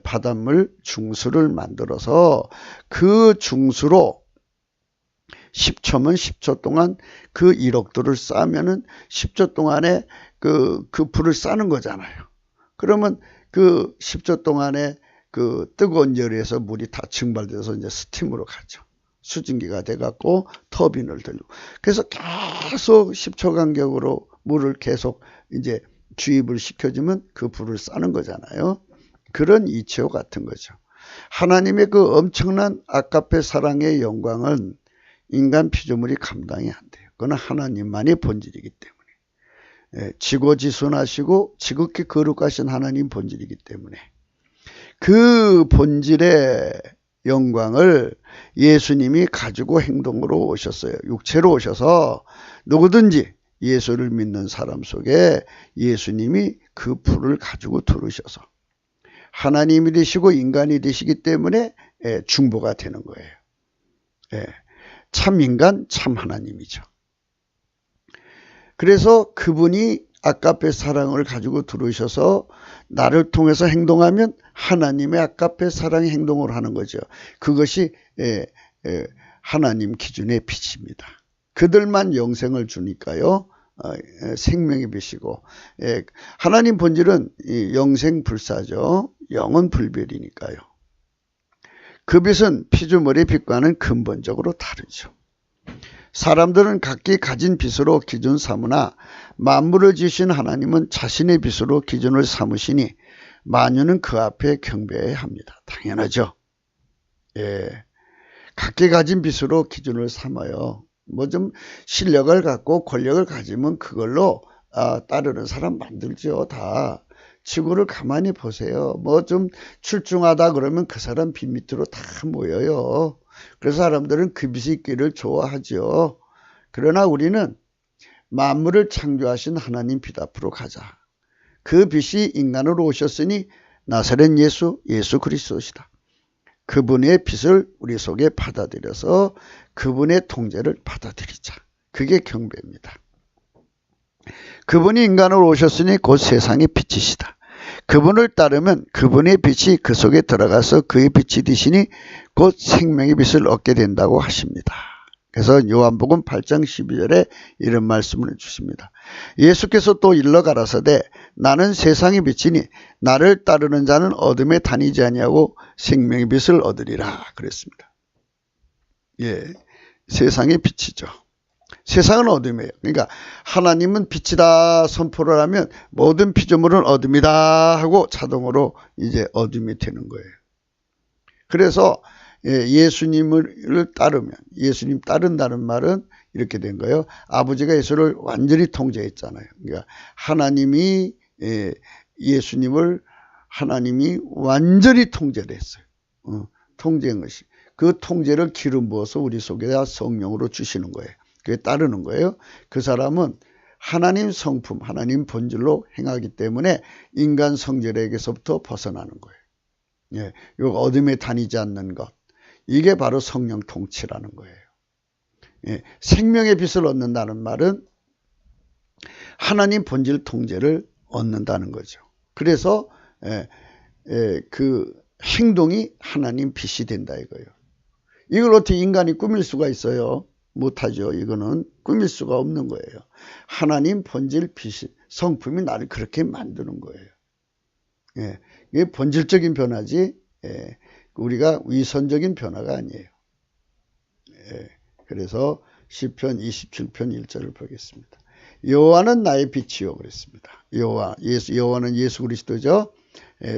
S1: 바닷물 중수를 만들어서 그 중수로 10초면 10초 동안 그 1억도를 쌓으면은 10초 동안에 그 불을 쌓는 거잖아요. 그러면 그 10초 동안에 그 뜨거운 열에서 물이 다 증발돼서 이제 스팀으로 가죠. 수증기가 돼갖고 터빈을 돌리고. 그래서 계속 10초 간격으로 물을 계속 이제 주입을 시켜주면 그 불을 쌓는 거잖아요. 그런 이치와 같은 거죠. 하나님의 그 엄청난 아가페 사랑의 영광은 인간 피조물이 감당이 안 돼요. 그건 하나님만의 본질이기 때문에. 지고지순하시고 지극히 거룩하신 하나님 본질이기 때문에 그 본질의 영광을 예수님이 가지고 행동으로 오셨어요. 육체로 오셔서 누구든지 예수를 믿는 사람 속에 예수님이 그 불을 가지고 들어오셔서 하나님이 되시고 인간이 되시기 때문에 중보가 되는 거예요. 참 인간, 참 하나님이죠. 그래서 그분이 아가페 사랑을 가지고 들어오셔서 나를 통해서 행동하면 하나님의 아가페 사랑의 행동을 하는 거죠. 그것이 하나님 기준의 빛입니다. 그들만 영생을 주니까요. 생명의 빛이고 하나님 본질은 영생불사죠. 영은 불별이니까요. 그 빛은 피조물의 빛과는 근본적으로 다르죠. 사람들은 각기 가진 빛으로 기준 삼으나 만물을 지으신 하나님은 자신의 빛으로 기준을 삼으시니 만유는 그 앞에 경배해야 합니다. 당연하죠. 각기 가진 빛으로 기준을 삼아요. 뭐 좀 실력을 갖고 권력을 가지면 그걸로 따르는 사람 만들죠. 다. 지구를 가만히 보세요. 뭐 좀 출중하다 그러면 그 사람 빛 밑으로 다 모여요. 그래서 사람들은 그 빛이 있기를 좋아하죠. 그러나 우리는 만물을 창조하신 하나님 빛 앞으로 가자. 그 빛이 인간으로 오셨으니 나사렛 예수 그리스도시다. 그분의 빛을 우리 속에 받아들여서 그분의 통제를 받아들이자. 그게 경배입니다. 그분이 인간으로 오셨으니 곧 세상의 빛이시다. 그분을 따르면 그분의 빛이 그 속에 들어가서 그의 빛이 되시니 곧 생명의 빛을 얻게 된다고 하십니다. 그래서 요한복음 8장 12절에 이런 말씀을 주십니다. 예수께서 또 일러 가라사대 나는 세상의 빛이니 나를 따르는 자는 어둠에 다니지 아니하고 생명의 빛을 얻으리라 그랬습니다. 예, 세상의 빛이죠. 세상은 어둠이에요. 그러니까 하나님은 빛이다 선포를 하면 모든 피조물은 어둠이다 하고 자동으로 이제 어둠이 되는 거예요. 그래서 예수님을 따르면, 예수님 따른다는 말은 이렇게 된 거예요. 아버지가 예수를 완전히 통제했잖아요. 그러니까 하나님이 예수님을 하나님이 완전히 통제를 했어요. 통제한 것이. 그 통제를 기름 부어서 우리 속에다 성령으로 주시는 거예요. 그게 따르는 거예요. 그 사람은 하나님 성품, 하나님 본질로 행하기 때문에 인간 성질에게서부터 벗어나는 거예요. 예, 요 어둠에 다니지 않는 것. 이게 바로 성령 통치라는 거예요. 예, 생명의 빛을 얻는다는 말은 하나님 본질 통제를 얻는다는 거죠. 그래서 그 행동이 하나님 빛이 된다 이거예요. 이걸 어떻게 인간이 꾸밀 수가 있어요? 못하죠. 이거는 꾸밀 수가 없는 거예요. 하나님 본질 빛이 성품이 나를 그렇게 만드는 거예요. 예, 이게 본질적인 변화지 우리가 위선적인 변화가 아니에요. 예, 그래서 시편 27편 1절을 보겠습니다. 여호와는 나의 빛이요 그랬습니다. 여호와는 예수 그리스도죠.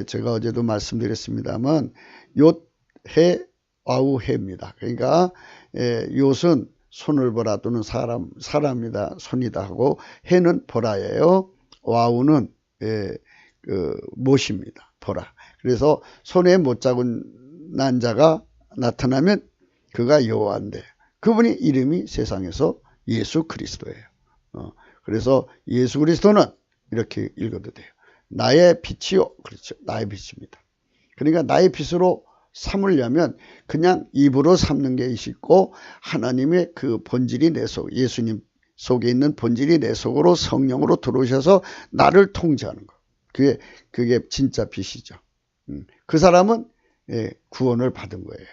S1: 제가 어제도 말씀드렸습니다만 욤해 와우해입니다. 그러니까 욤은 손을 보라 또는 사람이다 손이다 하고 해는 보라예요. 와우는 못입니다. 보라. 그래서 손에 못 잡은 난자가 나타나면 그가 여호와인데 그분의 이름이 세상에서 예수 그리스도예요. 그래서 예수 그리스도는 이렇게 읽어도 돼요. 나의 빛이요. 그렇죠. 나의 빛입니다. 그러니까 나의 빛으로 삼으려면 그냥 입으로 삼는 게 있고 하나님의 그 본질이 내 속, 예수님 속에 있는 본질이 내 속으로 성령으로 들어오셔서 나를 통제하는 거. 그게 진짜 빛이죠. 그 사람은 구원을 받은 거예요.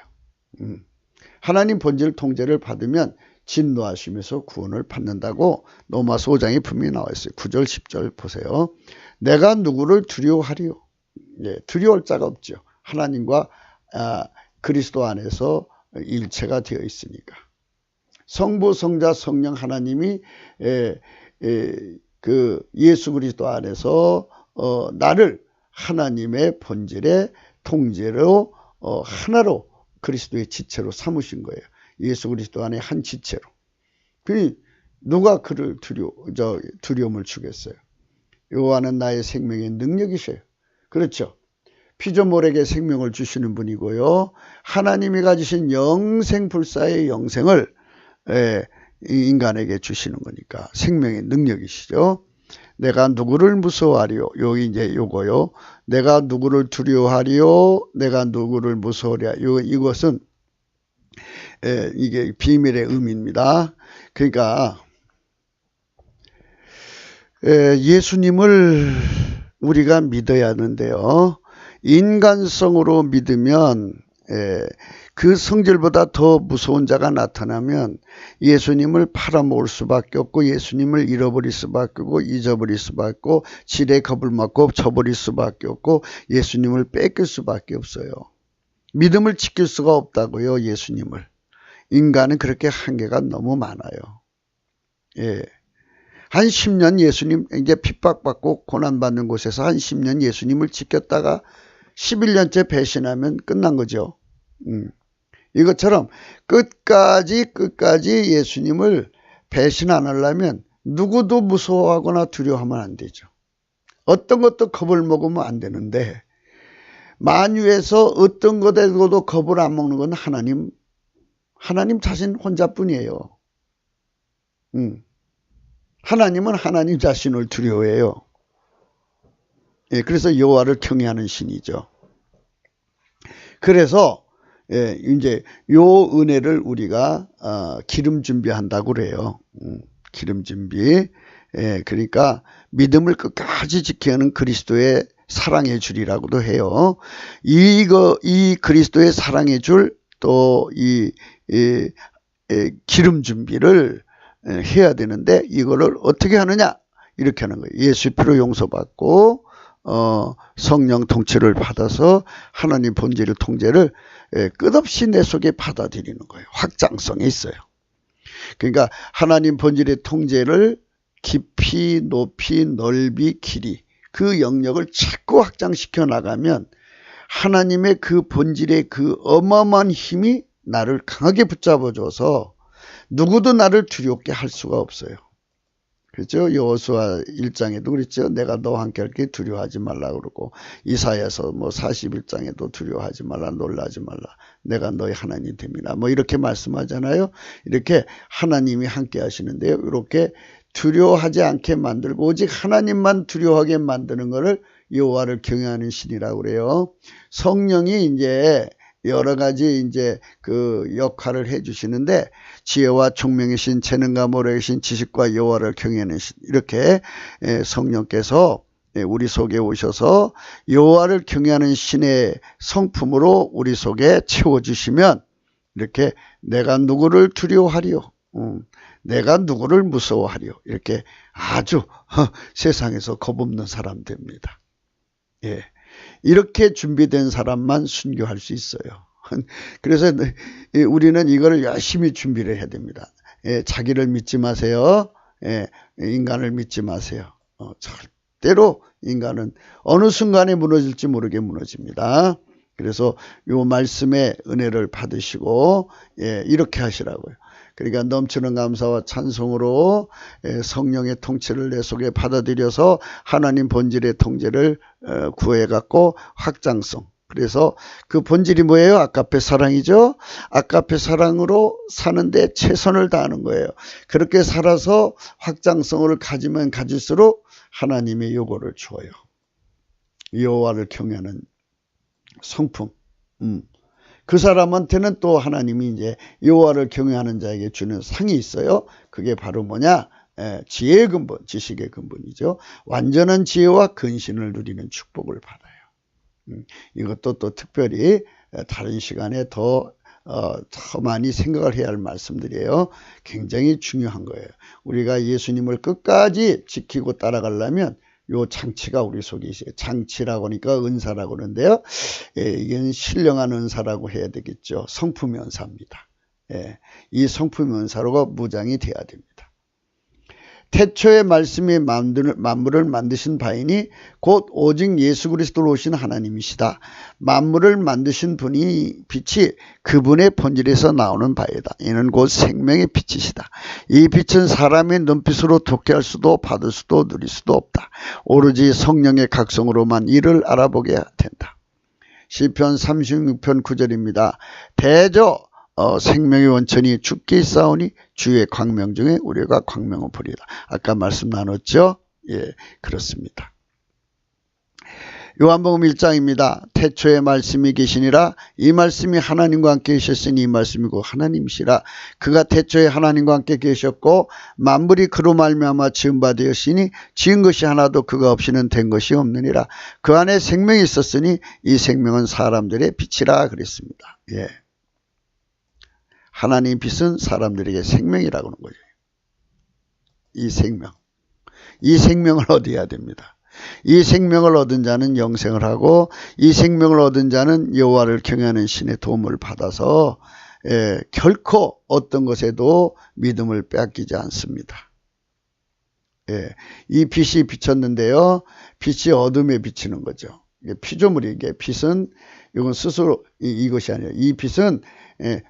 S1: 하나님 본질 통제를 받으면 진노하시면서 구원을 받는다고 로마서 5장에 분명히 나와 있어요. 9절 10절 보세요. 내가 누구를 두려워하리요? 두려울 자가 없죠. 하나님과 그리스도 안에서 일체가 되어 있으니까. 성부, 성자, 성령 하나님이 그 예수 그리스도 안에서 나를 하나님의 본질의 통제로 하나로 그리스도의 지체로 삼으신 거예요. 예수 그리스도 안에 한 지체로. 누가 그를 두려움을 주겠어요? 여호와는 나의 생명의 능력이셔요. 그렇죠. 피조물에게 생명을 주시는 분이고요. 하나님이 가지신 영생불사의 영생을 인간에게 주시는 거니까 생명의 능력이시죠. 내가 누구를 무서워하리요? 여기 이제 요거요. 내가 누구를 두려워하리요? 내가 누구를 무서워하리요? 이것은 이게 비밀의 의미입니다. 그러니까 예수님을 우리가 믿어야 하는데요. 인간성으로 믿으면 그 성질보다 더 무서운 자가 나타나면 예수님을 팔아먹을 수밖에 없고 예수님을 잃어버릴 수밖에 없고 잊어버릴 수밖에 없고 지레 겁을 먹고 쳐버릴 수밖에 없고 예수님을 뺏길 수밖에 없어요. 믿음을 지킬 수가 없다고요. 예수님을. 인간은 그렇게 한계가 너무 많아요. 한 10년 예수님 이제 핍박받고 고난받는 곳에서 한 10년 예수님을 지켰다가 11년째 배신하면 끝난 거죠. 이것처럼 끝까지 예수님을 배신 안 하려면 누구도 무서워하거나 두려워하면 안 되죠. 어떤 것도 겁을 먹으면 안 되는데, 만유에서 어떤 것에도 겁을 안 먹는 건 하나님 자신 혼자뿐이에요. 하나님은 하나님 자신을 두려워해요. 예, 그래서 여호와를 경외하는 신이죠. 그래서 이제 요 은혜를 우리가 기름 준비한다고 그래요. 기름 준비. 그러니까 믿음을 끝까지 지키는 그리스도의 사랑의 줄이라고도 해요. 이 그리스도의 사랑의 줄, 또 이 기름 준비를 해야 되는데, 이거를 어떻게 하느냐? 이렇게 하는 거예요. 예수 피로 용서받고 성령 통치를 받아서 하나님 본질의 통제를 끝없이 내 속에 받아들이는 거예요. 확장성이 있어요. 그러니까 하나님 본질의 통제를 깊이, 높이, 넓이, 길이, 그 영역을 자꾸 확장시켜 나가면 하나님의 그 본질의 그 어마어마한 힘이 나를 강하게 붙잡아줘서 누구도 나를 두렵게 할 수가 없어요. 그렇죠? 여호수아 1장에도 그랬죠. 내가 너와 함께 할게 두려워하지 말라 그러고, 이사야서 41장에도 두려워하지 말라, 놀라지 말라, 내가 너희 하나님 됨이라, 이렇게 말씀하잖아요. 이렇게 하나님이 함께 하시는데요. 이렇게 두려워하지 않게 만들고 오직 하나님만 두려워하게 만드는 것을 여호와를 경외하는 신이라고 그래요. 성령이 이제 여러 가지 이제 그 역할을 해 주시는데, 지혜와 총명의 신, 재능과 모략의 신, 지식과 여호와를 경외하는 신, 이렇게 성령께서 우리 속에 오셔서 여호와를 경외하는 신의 성품으로 우리 속에 채워주시면, 이렇게 내가 누구를 두려워하리요, 내가 누구를 무서워하리요, 이렇게 아주 세상에서 겁없는 사람 됩니다. 예, 이렇게 준비된 사람만 순교할 수 있어요. 그래서 우리는 이거를 열심히 준비를 해야 됩니다. 자기를 믿지 마세요. 인간을 믿지 마세요. 절대로 인간은 어느 순간에 무너질지 모르게 무너집니다. 그래서 요 말씀의 은혜를 받으시고 이렇게 하시라고요. 그러니까 넘치는 감사와 찬송으로 성령의 통치를 내 속에 받아들여서 하나님 본질의 통제를 구해갖고 확장성. 그래서 그 본질이 뭐예요? 아까페 사랑이죠. 아까페 사랑으로 사는데 최선을 다하는 거예요. 그렇게 살아서 확장성을 가지면 가질수록 하나님의 요구를 주어요. 여호와를 경외하는 성품. 그 사람한테는 또 하나님이 이제 여호와를 경외하는 자에게 주는 상이 있어요. 그게 바로 뭐냐? 지혜의 근본, 지식의 근본이죠. 완전한 지혜와 근신을 누리는 축복을 받아요. 이것도 또 특별히 다른 시간에 더 많이 생각을 해야 할 말씀들이에요. 굉장히 중요한 거예요. 우리가 예수님을 끝까지 지키고 따라가려면 요 장치가 우리 속에 있어요. 장치라고 하니까 은사라고 그러는데요. 이게 신령한 은사라고 해야 되겠죠. 성품의 은사입니다. 이 성품의 은사로가 무장이 돼야 됩니다. 태초에 말씀이 만물을 만드신 바이니 곧 오직 예수 그리스도로 오신 하나님이시다. 만물을 만드신 분이 빛이 그분의 본질에서 나오는 바이다. 이는 곧 생명의 빛이시다. 이 빛은 사람의 눈빛으로 독해할 수도 받을 수도 누릴 수도 없다. 오로지 성령의 각성으로만 이를 알아보게 된다. 시편 36편 9절입니다. 대저 생명의 원천이 주께 있사오니 주의 광명 중에 우리가 광명을 보리라. 아까 말씀 나눴죠? 예, 그렇습니다. 요한복음 1장입니다. 태초에 말씀이 계시니라. 이 말씀이 하나님과 함께 계셨으니 이 말씀이고 하나님이시라. 그가 태초에 하나님과 함께 계셨고 만물이 그로 말미암아 지은 바 되었으니 지은 것이 하나도 그가 없이는 된 것이 없느니라. 그 안에 생명이 있었으니 이 생명은 사람들의 빛이라 그랬습니다. 예. 하나님의 빛은 사람들에게 생명이라고 하는 거죠. 이 생명. 이 생명을 얻어야 됩니다. 이 생명을 얻은 자는 영생을 하고 이 생명을 얻은 자는 여호와를 경외하는 신의 도움을 받아서 결코 어떤 것에도 믿음을 빼앗기지 않습니다. 이 빛이 비쳤는데요. 빛이 어둠에 비치는 거죠. 이게 피조물이, 이게 빛은 이건 스스로 이것이 아니에요. 이 빛은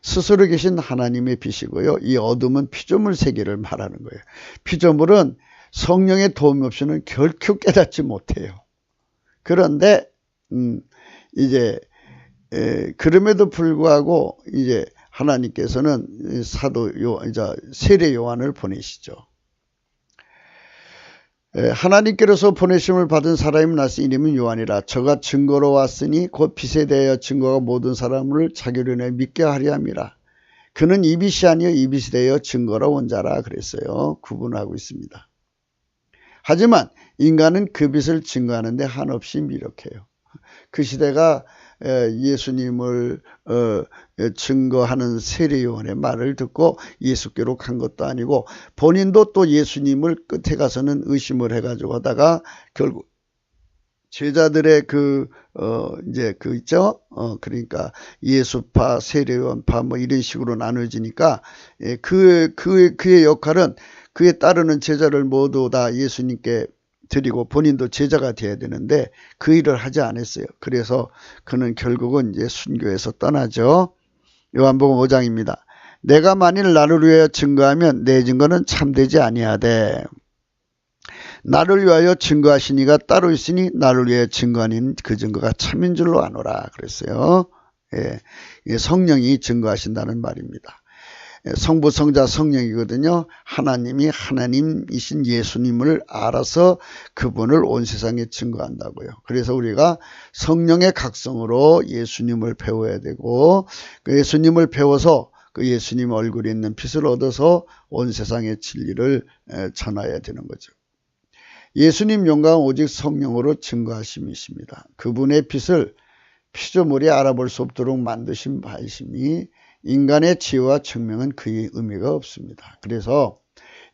S1: 스스로 계신 하나님의 빛이고요. 이 어둠은 피조물 세계를 말하는 거예요. 피조물은 성령의 도움 없이는 결코 깨닫지 못해요. 그런데 이제 그럼에도 불구하고 이제 하나님께서는 세례 요한을 보내시죠. 하나님께로서 보내심을 받은 사람이 나서 이름은 요한이라. 저가 증거로 왔으니 곧 빛에 대하여 증거가 모든 사람을 자기로 인해 믿게 하려 함이라. 그는 이 빛이 아니여 이 빛에 대하여 증거로 온 자라 그랬어요. 구분하고 있습니다. 하지만 인간은 그 빛을 증거하는데 한없이 미력해요. 그 시대가 예수님을 증거하는 세례 요한의 말을 듣고 예수께로 간 것도 아니고 본인도 또 예수님을 끝에 가서는 의심을 해가지고 하다가 결국 제자들의 그러니까 예수파, 세례 요한파 뭐 이런 식으로 나눠지니까 그의 역할은 그에 따르는 제자를 모두 다 예수님께 드리고 본인도 제자가 되어야 되는데 그 일을 하지 않았어요. 그래서 그는 결국은 이제 순교해서 떠나죠. 요한복음 5장입니다. 내가 만일 나를 위하여 증거하면 내 증거는 참되지 아니하되 나를 위하여 증거하신 이가 따로 있으니 나를 위하여 증거하는 그 증거가 참인 줄로 아노라 그랬어요. 성령이 증거하신다는 말입니다. 성부, 성자, 성령이거든요. 하나님이 하나님이신 예수님을 알아서 그분을 온 세상에 증거한다고요. 그래서 우리가 성령의 각성으로 예수님을 배워야 되고 그 예수님을 배워서 그 예수님 얼굴에 있는 빛을 얻어서 온 세상의 진리를 전해야 되는 거죠. 예수님 영광은 오직 성령으로 증거하심이십니다. 그분의 빛을 피조물이 알아볼 수 없도록 만드신 바이심이 인간의 지혜와 청명은 그의 의미가 없습니다. 그래서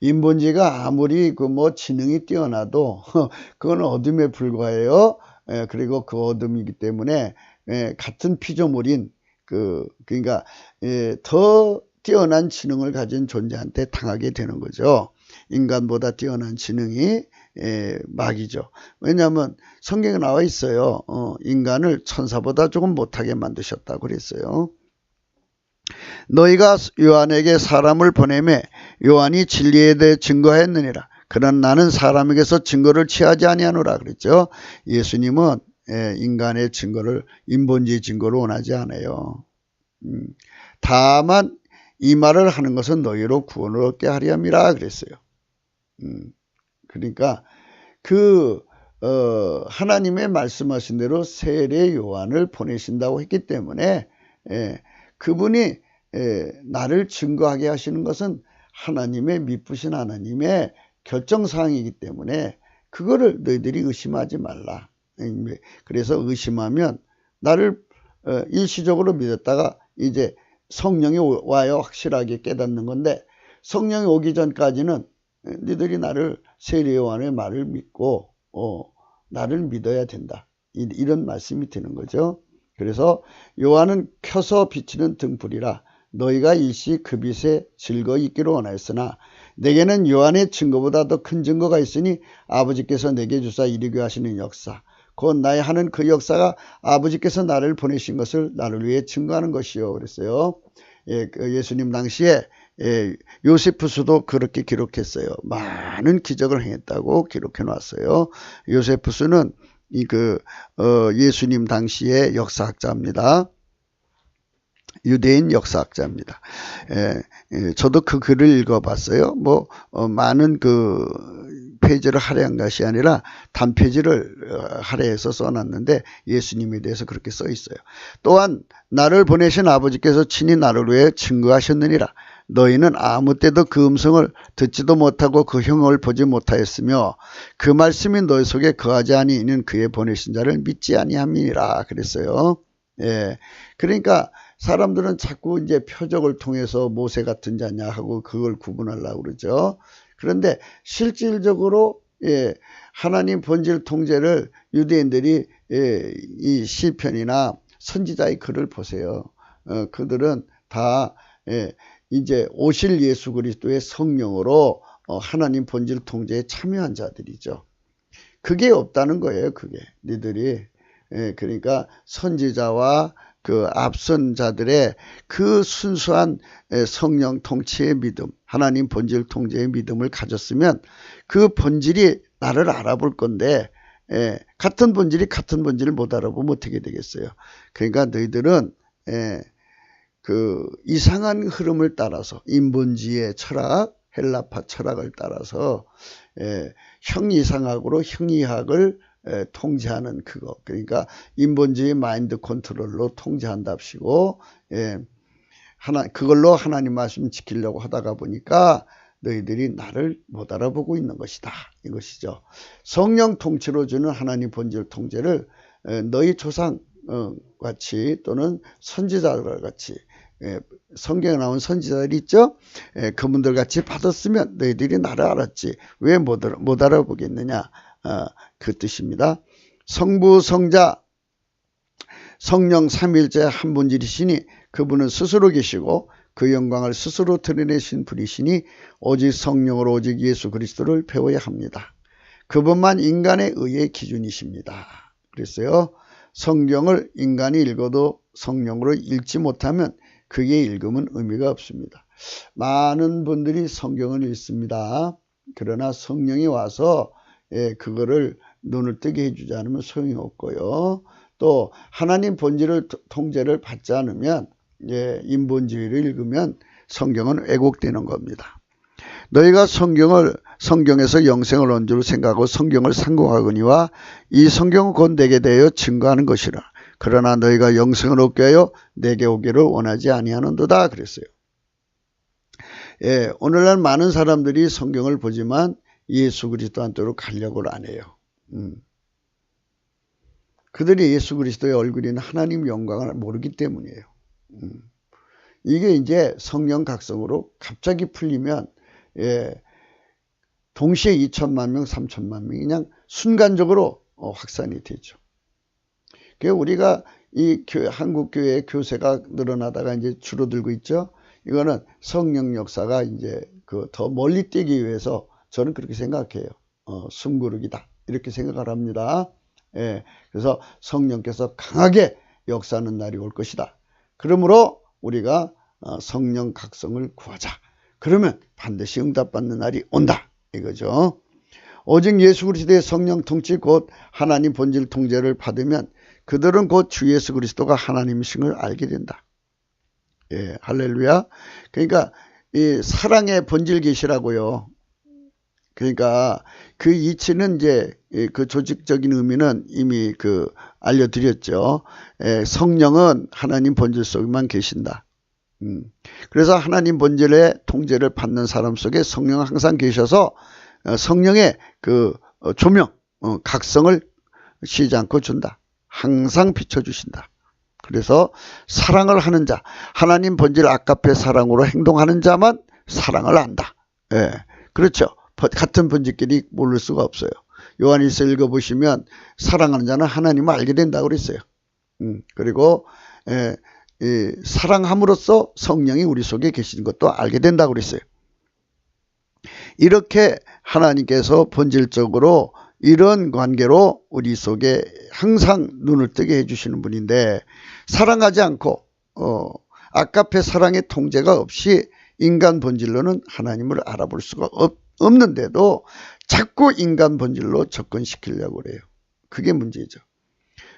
S1: 인본주의가 아무리 지능이 뛰어나도 그건 어둠에 불과해요. 그리고 그 어둠이기 때문에 같은 피조물인 그러니까 더 뛰어난 지능을 가진 존재한테 당하게 되는 거죠. 인간보다 뛰어난 지능이 마귀죠. 왜냐하면 성경에 나와 있어요. 인간을 천사보다 조금 못하게 만드셨다고 그랬어요. 너희가 요한에게 사람을 보내매 요한이 진리에 대해 증거했느니라. 그러나 나는 사람에게서 증거를 취하지 아니하노라 그랬죠. 예수님은 인간의 증거를 인본주의 증거를 원하지 않아요. 다만 이 말을 하는 것은 너희로 구원을 얻게 하려 함이라 그랬어요. 그러니까 하나님의 말씀하신 대로 세례 요한을 보내신다고 했기 때문에 그분이 나를 증거하게 하시는 것은 하나님의 미쁘신 하나님의 결정사항이기 때문에 그거를 너희들이 의심하지 말라. 그래서 의심하면 나를 일시적으로 믿었다가 이제 성령이 와요 확실하게 깨닫는 건데 성령이 오기 전까지는 너희들이 나를 세례 요한의 말을 믿고 나를 믿어야 된다. 이런 말씀이 되는 거죠. 그래서 요한은 켜서 비치는 등불이라 너희가 일시 그 빛에 즐거이 있기를 원하였으나 내게는 요한의 증거보다 더 큰 증거가 있으니 아버지께서 내게 주사 이르게 하시는 역사 곧 나의 하는 그 역사가 아버지께서 나를 보내신 것을 나를 위해 증거하는 것이요 그랬어요. 예수님 당시에 요세푸스도 그렇게 기록했어요. 많은 기적을 행했다고 기록해 놨어요. 요세푸스는 예수님 당시의 역사학자입니다. 유대인 역사학자입니다. 저도 그 글을 읽어봤어요. 많은 페이지를 할애한 것이 아니라 단페이지를 할애해서 써놨는데 예수님에 대해서 그렇게 써 있어요. 또한 나를 보내신 아버지께서 친히 나를 위해 증거하셨느니라. 너희는 아무 때도 그 음성을 듣지도 못하고 그 형을 보지 못하였으며 그 말씀이 너희 속에 거하지 아니하는 그의 보내신 자를 믿지 아니함이니라 그랬어요. 그러니까 사람들은 자꾸 이제 표적을 통해서 모세 같은 자냐 하고 그걸 구분하려고 그러죠. 그런데 실질적으로 하나님 본질 통제를 유대인들이 이 시편이나 선지자의 글을 보세요. 그들은 다 이제 오실 예수 그리스도의 성령으로 하나님 본질 통제에 참여한 자들이죠. 그게 없다는 거예요. 그게 니들이 그러니까 선지자와 그 앞선 자들의 그 순수한 성령 통치의 믿음, 하나님 본질 통제의 믿음을 가졌으면 그 본질이 나를 알아볼 건데, 같은 본질이 같은 본질을 못 알아보면 어떻게 되겠어요? 그러니까 너희들은 그 이상한 흐름을 따라서 인본주의의 철학, 헬라파 철학을 따라서 형이상학으로 형이학을 통제하는 그거, 그러니까 인본주의 마인드 컨트롤로 통제한답시고 그걸로 하나님 말씀 지키려고 하다가 보니까 너희들이 나를 못 알아보고 있는 것이다, 이것이죠. 성령 통치로 주는 하나님 본질 통제를 너희 조상 같이 또는 선지자들 같이, 성경에 나온 선지자들 있죠? 그분들 같이 받았으면 너희들이 나를 알았지 왜 못 알아보겠느냐, 그 뜻입니다. 성부 성자 성령 삼위일체 한 본질이시니 그분은 스스로 계시고 그 영광을 스스로 드러내신 분이시니 오직 성령으로 오직 예수 그리스도를 배워야 합니다. 그분만 인간의 의의 기준이십니다. 그랬어요. 성경을 인간이 읽어도 성령으로 읽지 못하면 그게 읽으면 의미가 없습니다. 많은 분들이 성경을 읽습니다. 그러나 성령이 와서 그거를 눈을 뜨게 해주지 않으면 소용이 없고요. 또 하나님 본질을 통제를 받지 않으면 인본주의를 읽으면 성경은 왜곡되는 겁니다. 너희가 성경에서 영생을 온 줄 생각하고 성경을 상고하거니와 이 성경은 곧 내게 대하여 증거하는 것이라. 그러나 너희가 영생을 얻게 하여 내게 오기를 원하지 아니하는도다, 그랬어요. 오늘날 많은 사람들이 성경을 보지만 예수 그리스도한테로 가려고를 안 해요. 그들이 예수 그리스도의 얼굴인 하나님 영광을 모르기 때문이에요. 이게 이제 성령 각성으로 갑자기 풀리면 동시에 2천만 명, 3천만 명이 그냥 순간적으로 확산이 되죠. 우리가 이 한국 교회의 교세가 늘어나다가 이제 줄어들고 있죠. 이거는 성령 역사가 이제 더 멀리 뛰기 위해서 저는 그렇게 생각해요. 숨고르기다, 이렇게 생각을 합니다. 그래서 성령께서 강하게 역사하는 날이 올 것이다. 그러므로 우리가 성령 각성을 구하자. 그러면 반드시 응답받는 날이 온다, 이거죠. 오직 예수 그리스도의 성령 통치 곧 하나님 본질 통제를 받으면 그들은 곧 주 예수 그리스도가 하나님이신 걸 알게 된다. 할렐루야. 그러니까 이 사랑의 본질 계시라고요. 그러니까 그 이치는 이제 그 조직적인 의미는 이미 알려드렸죠. 성령은 하나님 본질 속에만 계신다. 그래서 하나님 본질의 통제를 받는 사람 속에 성령은 항상 계셔서 성령의 조명, 각성을 쉬지 않고 준다. 항상 비춰주신다. 그래서 사랑을 하는 자, 하나님 본질 아까페 사랑으로 행동하는 자만 사랑을 안다. 그렇죠. 같은 본질끼리 모를 수가 없어요. 요한일서 읽어보시면 사랑하는 자는 하나님을 알게 된다고 그랬어요. 그리고 사랑함으로써 성령이 우리 속에 계시는 것도 알게 된다고 그랬어요. 이렇게 하나님께서 본질적으로 이런 관계로 우리 속에 항상 눈을 뜨게 해주시는 분인데, 사랑하지 않고 아까페 사랑의 통제가 없이 인간 본질로는 하나님을 알아볼 수가 없는데도 자꾸 인간 본질로 접근시키려고 그래요. 그게 문제죠.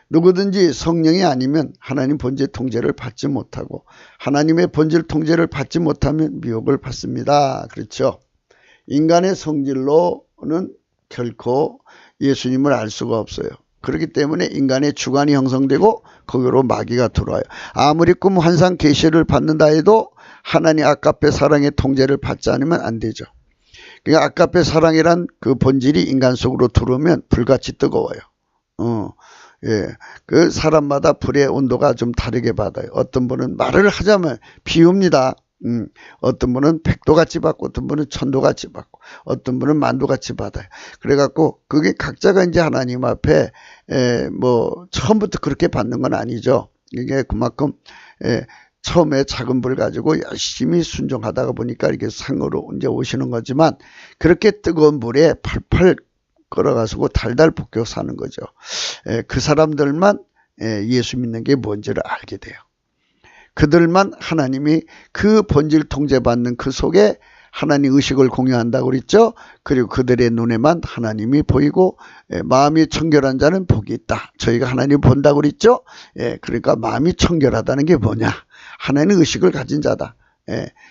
S1: 누구든지 성령이 아니면 하나님 본질 통제를 받지 못하고 하나님의 본질 통제를 받지 못하면 미혹을 받습니다. 그렇죠. 인간의 성질로는 결코 예수님을 알 수가 없어요. 그렇기 때문에 인간의 주관이 형성되고 거기로 마귀가 들어와요. 아무리 꿈 환상 계시를 받는다 해도 하나님 아까페 사랑의 통제를 받지 않으면 안 되죠. 그러니까 아까페 사랑이란 그 본질이 인간 속으로 들어오면 불같이 뜨거워요. 그 사람마다 불의 온도가 좀 다르게 받아요. 어떤 분은 말을 하자면 비웁니다. 어떤 분은 100도같이 받고 어떤 분은 1000도같이 받고 어떤 분은 만도같이 받아요. 그래갖고 그게 각자가 이제 하나님 앞에 처음부터 그렇게 받는 건 아니죠. 이게 그만큼 처음에 작은 불 가지고 열심히 순종하다가 보니까 이렇게 상으로 이제 오시는 거지만, 그렇게 뜨거운 불에 팔팔 끌어가지고 달달 볶여 사는 거죠. 그 사람들만 예수 믿는 게 뭔지를 알게 돼요. 그들만 하나님이 그 본질 통제받는 그 속에 하나님 의식을 공유한다고 그랬죠. 그리고 그들의 눈에만 하나님이 보이고 마음이 청결한 자는 복이 있다. 저희가 하나님 본다고 그랬죠. 그러니까 마음이 청결하다는 게 뭐냐. 하나님의 의식을 가진 자다.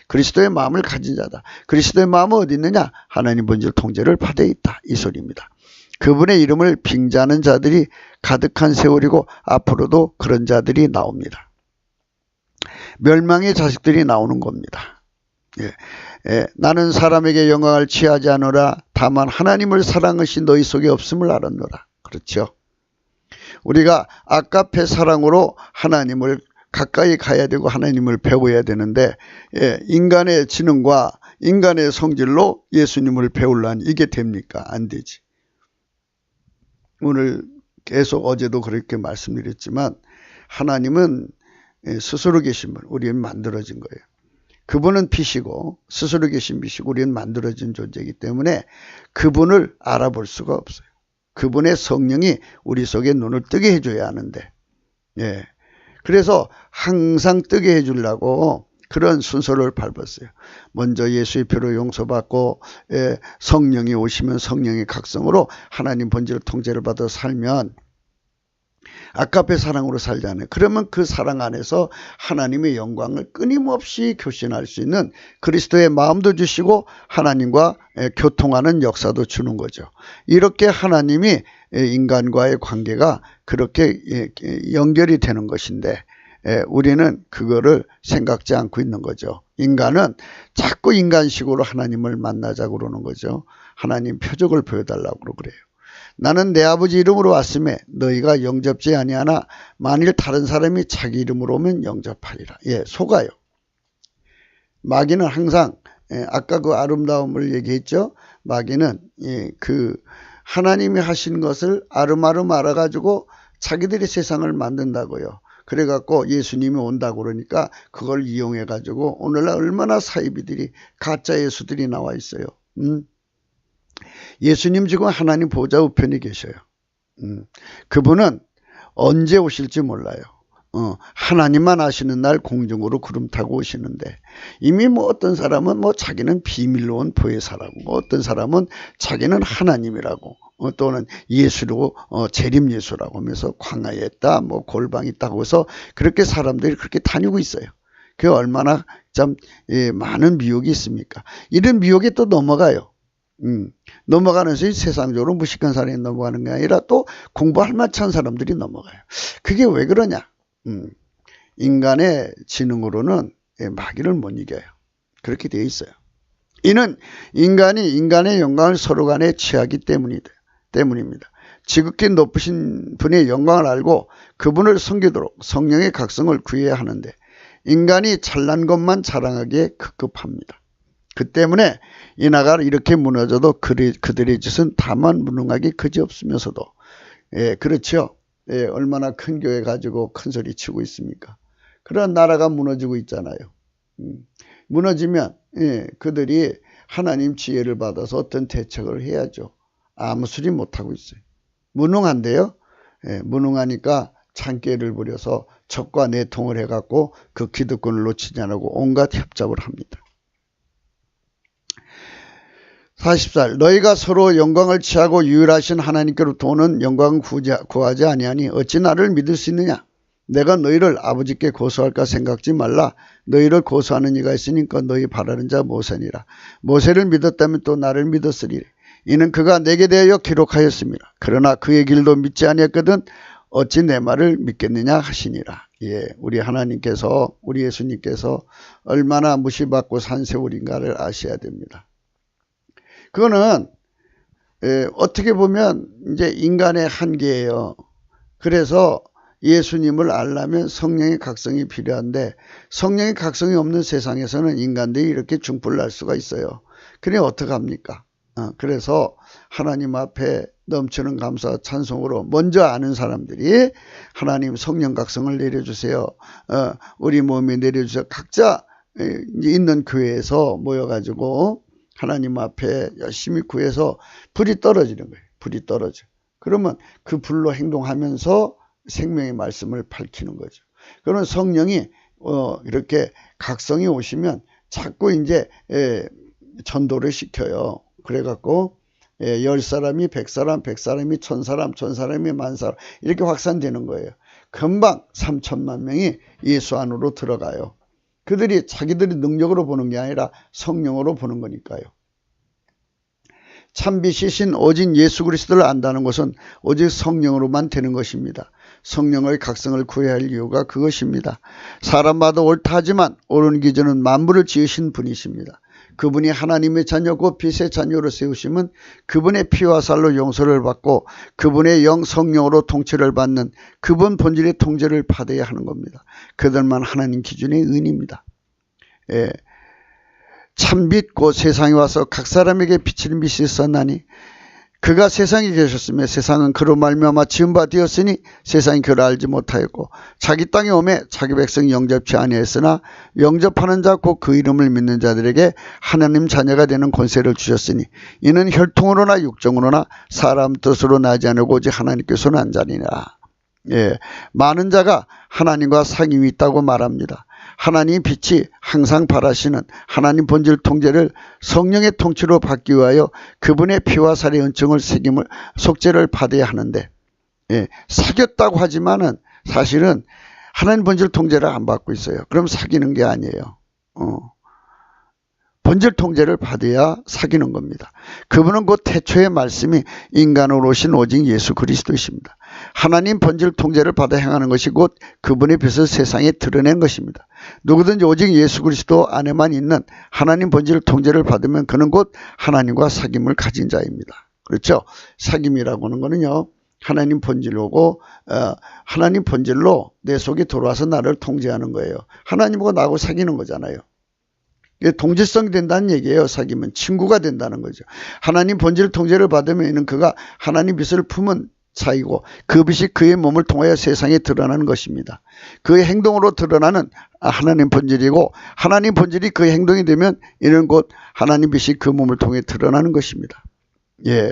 S1: 그리스도의 마음을 가진 자다. 그리스도의 마음은 어디 있느냐. 하나님 본질 통제를 받아 있다. 이 소리입니다. 그분의 이름을 빙자하는 자들이 가득한 세월이고 앞으로도 그런 자들이 나옵니다. 멸망의 자식들이 나오는 겁니다. 나는 사람에게 영광을 취하지 않으라. 다만 하나님을 사랑하신 너희 속에 없음을 알았노라. 그렇죠. 우리가 아까페 사랑으로 하나님을 가까이 가야 되고 하나님을 배워야 되는데 인간의 지능과 인간의 성질로 예수님을 배우려니 이게 됩니까? 안 되지. 오늘 계속 어제도 그렇게 말씀드렸지만 하나님은 스스로 계신 분, 우리는 만들어진 거예요. 그분은 빛이고 스스로 계신 빛이고 우리는 만들어진 존재이기 때문에 그분을 알아볼 수가 없어요. 그분의 성령이 우리 속에 눈을 뜨게 해줘야 하는데 그래서 항상 뜨게 해주려고 그런 순서를 밟았어요. 먼저 예수의 피로 용서받고 성령이 오시면 성령의 각성으로 하나님 본질 통제를 받아 살면 아까페 사랑으로 살잖아요. 그러면 그 사랑 안에서 하나님의 영광을 끊임없이 교신할 수 있는 그리스도의 마음도 주시고 하나님과 교통하는 역사도 주는 거죠. 이렇게 하나님이 인간과의 관계가 그렇게 연결이 되는 것인데 우리는 그거를 생각지 않고 있는 거죠. 인간은 자꾸 인간식으로 하나님을 만나자고 그러는 거죠. 하나님 표적을 보여달라고 그래요. 나는 내 아버지 이름으로 왔음에 너희가 영접지 아니하나 만일 다른 사람이 자기 이름으로 오면 영접하리라. 속아요. 마귀는 항상 아까 그 아름다움을 얘기했죠. 마귀는 그 하나님이 하신 것을 아름아름 알아가지고 자기들이 세상을 만든다고요. 그래갖고 예수님이 온다고 그러니까 그걸 이용해가지고 오늘날 얼마나 사이비들이 가짜 예수들이 나와 있어요. 예수님 지금 하나님 보좌 우편에 계셔요. 그분은 언제 오실지 몰라요. 하나님만 아시는 날 공중으로 구름 타고 오시는데 이미 뭐 어떤 사람은 뭐 자기는 비밀로 온 보혜사라고 어떤 사람은 자기는 하나님이라고 또는 예수로 재림 예수라고 하면서 광야에 있다 뭐 골방에 있다고 해서 그렇게 사람들이 그렇게 다니고 있어요. 그게 얼마나 참 많은 미혹이 있습니까? 이런 미혹에 또 넘어가요. 넘어가면서 세상적으로 무식한 사람이 넘어가는 게 아니라 또 공부할 만한 사람들이 넘어가요. 그게 왜 그러냐? 인간의 지능으로는 마귀를 못 이겨요. 그렇게 되어 있어요. 이는 인간이 인간의 영광을 서로 간에 취하기 때문입니다. 지극히 높으신 분의 영광을 알고 그분을 섬기도록 성령의 각성을 구해야 하는데 인간이 잘난 것만 자랑하기에 급급합니다. 그 때문에 이 나라가 이렇게 무너져도 그들의 짓은 다만 무능하게 그지없으면서도 그렇죠. 얼마나 큰 교회 가지고 큰 소리 치고 있습니까? 그런 나라가 무너지고 있잖아요. 무너지면 그들이 하나님 지혜를 받아서 어떤 대책을 해야죠. 아무 소리 못하고 있어요. 무능한데요. 무능하니까 창기를 부려서 적과 내통을 해갖고 그 기득권을 놓치지 않고 온갖 협잡을 합니다. 40살 너희가 서로 영광을 취하고 유일하신 하나님께로부터 오는 영광을 구하지 아니하니 어찌 나를 믿을 수 있느냐? 내가 너희를 아버지께 고소할까 생각지 말라. 너희를 고소하는 이가 있으니까 너희 바라는 자 모세니라. 모세를 믿었다면 또 나를 믿었으리라. 이는 그가 내게 대하여 기록하였습니다. 그러나 그의 길도 믿지 아니했거든 어찌 내 말을 믿겠느냐 하시니라. 우리 하나님께서 우리 예수님께서 얼마나 무시받고 산 세월인가를 아셔야 됩니다. 그거는 어떻게 보면 이제 인간의 한계예요. 그래서 예수님을 알려면 성령의 각성이 필요한데 성령의 각성이 없는 세상에서는 인간들이 이렇게 중불 날 수가 있어요. 그래 어떡합니까? 그래서 하나님 앞에 넘치는 감사와 찬송으로 먼저 아는 사람들이 하나님 성령 각성을 내려주세요. 우리 몸에 내려주세요. 각자 있는 교회에서 모여가지고 하나님 앞에 열심히 구해서 불이 떨어지는 거예요. 불이 떨어져. 그러면 그 불로 행동하면서 생명의 말씀을 밝히는 거죠. 그런 성령이 이렇게 각성이 오시면 자꾸 이제 전도를 시켜요. 그래갖고 10사람이 100사람, 100사람이 1000사람, 1000사람이 10,000사람 이렇게 확산되는 거예요. 금방 3천만 명이 예수 안으로 들어가요. 그들이 자기들이 능력으로 보는 게 아니라 성령으로 보는 거니까요. 참빛이신 오직 예수 그리스도를 안다는 것은 오직 성령으로만 되는 것입니다. 성령의 각성을 구해야 할 이유가 그것입니다. 사람마다 옳다 하지만 옳은 기준은 만물을 지으신 분이십니다. 그분이 하나님의 자녀고 빛의 자녀로 세우심은 그분의 피와 살로 용서를 받고 그분의 영 성령으로 통치를 받는 그분 본질의 통제를 받아야 하는 겁니다. 그들만 하나님 기준의 의인입니다. 참빛 곧 세상에 와서 각 사람에게 비치는 빛이 있었나니 그가 세상에 계셨으며 세상은 그로 말미암아 지은 바 되었으니 세상이 그를 알지 못하였고 자기 땅에 오매 자기 백성 영접치 아니했으나 영접하는 자 곧 그 이름을 믿는 자들에게 하나님 자녀가 되는 권세를 주셨으니 이는 혈통으로나 육정으로나 사람 뜻으로 나지 않고 오직 하나님께서 난 자니라. 많은 자가 하나님과 사귐이 있다고 말합니다. 하나님 빛이 항상 바라시는 하나님 본질 통제를 성령의 통치로 받기 위하여 그분의 피와 살의 은총을 새김을 속죄를 받아야 하는데 사귀었다고 하지만은 사실은 하나님 본질 통제를 안 받고 있어요. 그럼 사귀는 게 아니에요. 본질 통제를 받아야 사귀는 겁니다. 그분은 곧 태초의 말씀이 인간으로 오신 오직 예수 그리스도이십니다. 하나님 본질 통제를 받아 행하는 것이 곧 그분의 빛을 세상에 드러낸 것입니다. 누구든지 오직 예수 그리스도 안에만 있는 하나님 본질 통제를 받으면 그는 곧 하나님과 사귐을 가진 자입니다. 그렇죠? 사귐이라고 하는 거는요. 하나님 본질로고 하나님 본질로 내 속에 들어와서 나를 통제하는 거예요. 하나님하고 나하고 사귀는 거잖아요. 동질성이 된다는 얘기예요. 사귀면 친구가 된다는 거죠. 하나님 본질 통제를 받으면 이는 그가 하나님 빛을 품은 자이고 그 빛이 그의 몸을 통하여 세상에 드러나는 것입니다. 그의 행동으로 드러나는 하나님 본질이고 하나님 본질이 그의 행동이 되면 이는 곧 하나님 빛이 그 몸을 통해 드러나는 것입니다.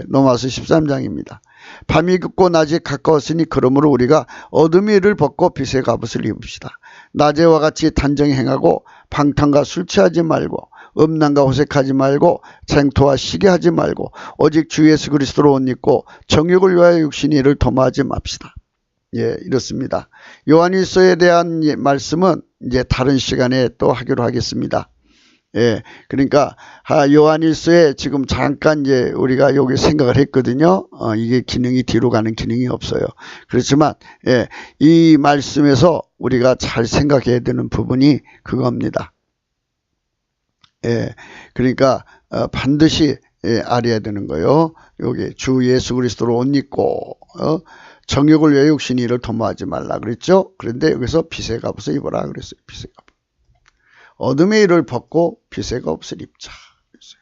S1: 로마서 13장입니다. 밤이 깊고 낮이 가까웠으니 그러므로 우리가 어둠의 일을 벗고 빛의 갑옷을 입읍시다. 낮에와 같이 단정히 행하고 방탕과 술 취하지 말고 음란과 호색하지 말고 쟁토와 시기하지 말고 오직 주 예수 그리스도로 옷 입고 정욕을 위하여 육신의 일을 도모하지 맙시다. 이렇습니다. 요한일서에 대한 말씀은 이제 다른 시간에 또 하기로 하겠습니다. 그러니까 요한일서에 지금 잠깐 이제 우리가 여기 생각을 했거든요. 이게 기능이 뒤로 가는 기능이 없어요. 그렇지만 이 말씀에서 우리가 잘 생각해야 되는 부분이 그겁니다. 그러니까 반드시 알아야 되는 거예요. 여기 주 예수 그리스도로 옷 입고 정욕을 위해 육신의 일을 도모하지 말라 그랬죠. 그런데 여기서 빛의 갑옷을 입어라 그랬어요. 빛의 갑옷. 어둠의 일을 벗고 빛의 갑옷을 입자. 그랬어요.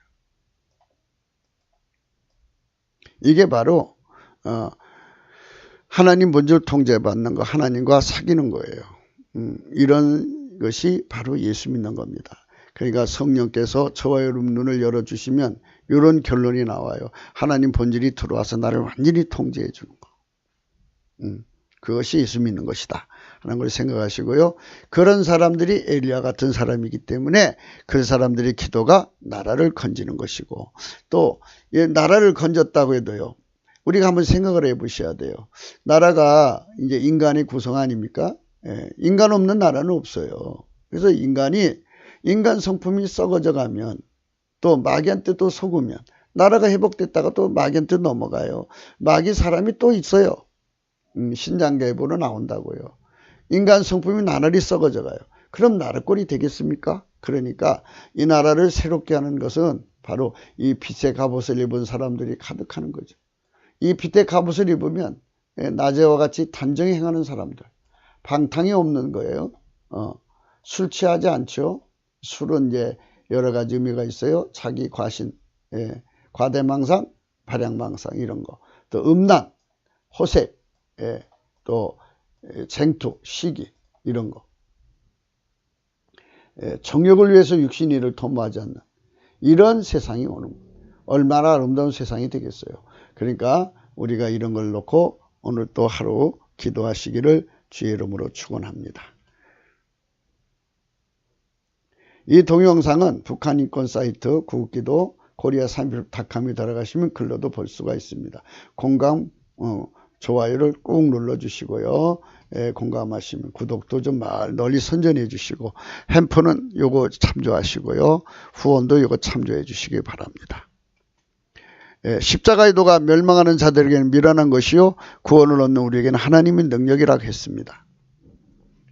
S1: 이게 바로 하나님 본질 통제받는 거, 하나님과 사귀는 거예요. 이런 것이 바로 예수 믿는 겁니다. 그러니까 성령께서 저와 여러분 눈을 열어주시면 이런 결론이 나와요. 하나님 본질이 들어와서 나를 완전히 통제해 주는 거. 그것이 예수 믿는 것이다 하는 걸 생각하시고요. 그런 사람들이 엘리야 같은 사람이기 때문에 그 사람들의 기도가 나라를 건지는 것이고 또 나라를 건졌다고 해도요. 우리가 한번 생각을 해보셔야 돼요. 나라가 이제 인간의 구성 아닙니까? 인간 없는 나라는 없어요. 그래서 인간 성품이 썩어져 가면 또 마귀한테 또 속으면 나라가 회복됐다가 또 마귀한테 넘어가요. 마귀 사람이 또 있어요. 신장계보로 나온다고요. 인간 성품이 나날이 썩어져 가요. 그럼 나라 꼴이 되겠습니까? 그러니까 이 나라를 새롭게 하는 것은 바로 이 빛의 갑옷을 입은 사람들이 가득하는 거죠. 이 빛의 갑옷을 입으면 낮에와 같이 단정히 행하는 사람들, 방탕이 없는 거예요. 술 취하지 않죠. 술은 이제 여러 가지 의미가 있어요. 자기 과신, 과대망상, 발양망상 이런 거. 또 음란, 호색, 또 쟁투, 시기 이런 거. 정욕을 위해서 육신의 일을 도모하지 않는 이런 세상이 오는 거예요. 얼마나 아름다운 세상이 되겠어요. 그러니까 우리가 이런 걸 놓고 오늘 또 하루 기도하시기를 주의 이름으로 축원합니다. 이 동영상은 북한 인권 사이트 구국기도 코리아316.com에 들어가시면 글로도 볼 수가 있습니다. 공감, 좋아요를 꾹 눌러주시고요. 공감하시면 구독도 좀 널리 선전해 주시고, 햄프는 요거 참조하시고요. 후원도 요거 참조해 주시기 바랍니다. 십자가의 도가 멸망하는 자들에게는 미련한 것이요 구원을 얻는 우리에게는 하나님의 능력이라고 했습니다.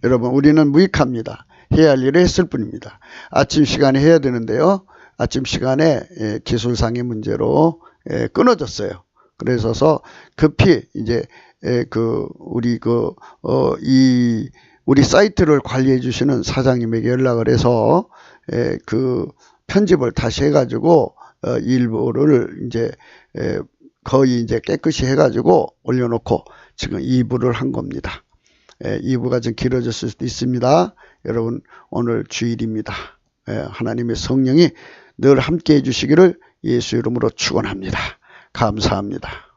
S1: 여러분, 우리는 무익합니다. 해야 할 일을 했을 뿐입니다. 아침 시간에 해야 되는데요. 아침 시간에 기술상의 문제로 끊어졌어요. 그래서 급히 이제 우리 사이트를 관리해 주시는 사장님에게 연락을 해서 그 편집을 다시 해가지고 일부를 이제 거의 이제 깨끗이 해가지고 올려놓고 지금 2부를 한 겁니다. 2부가 좀 길어졌을 수도 있습니다. 여러분, 오늘 주일입니다. 하나님의 성령이 늘 함께 해주시기를 예수 이름으로 축원합니다. 감사합니다.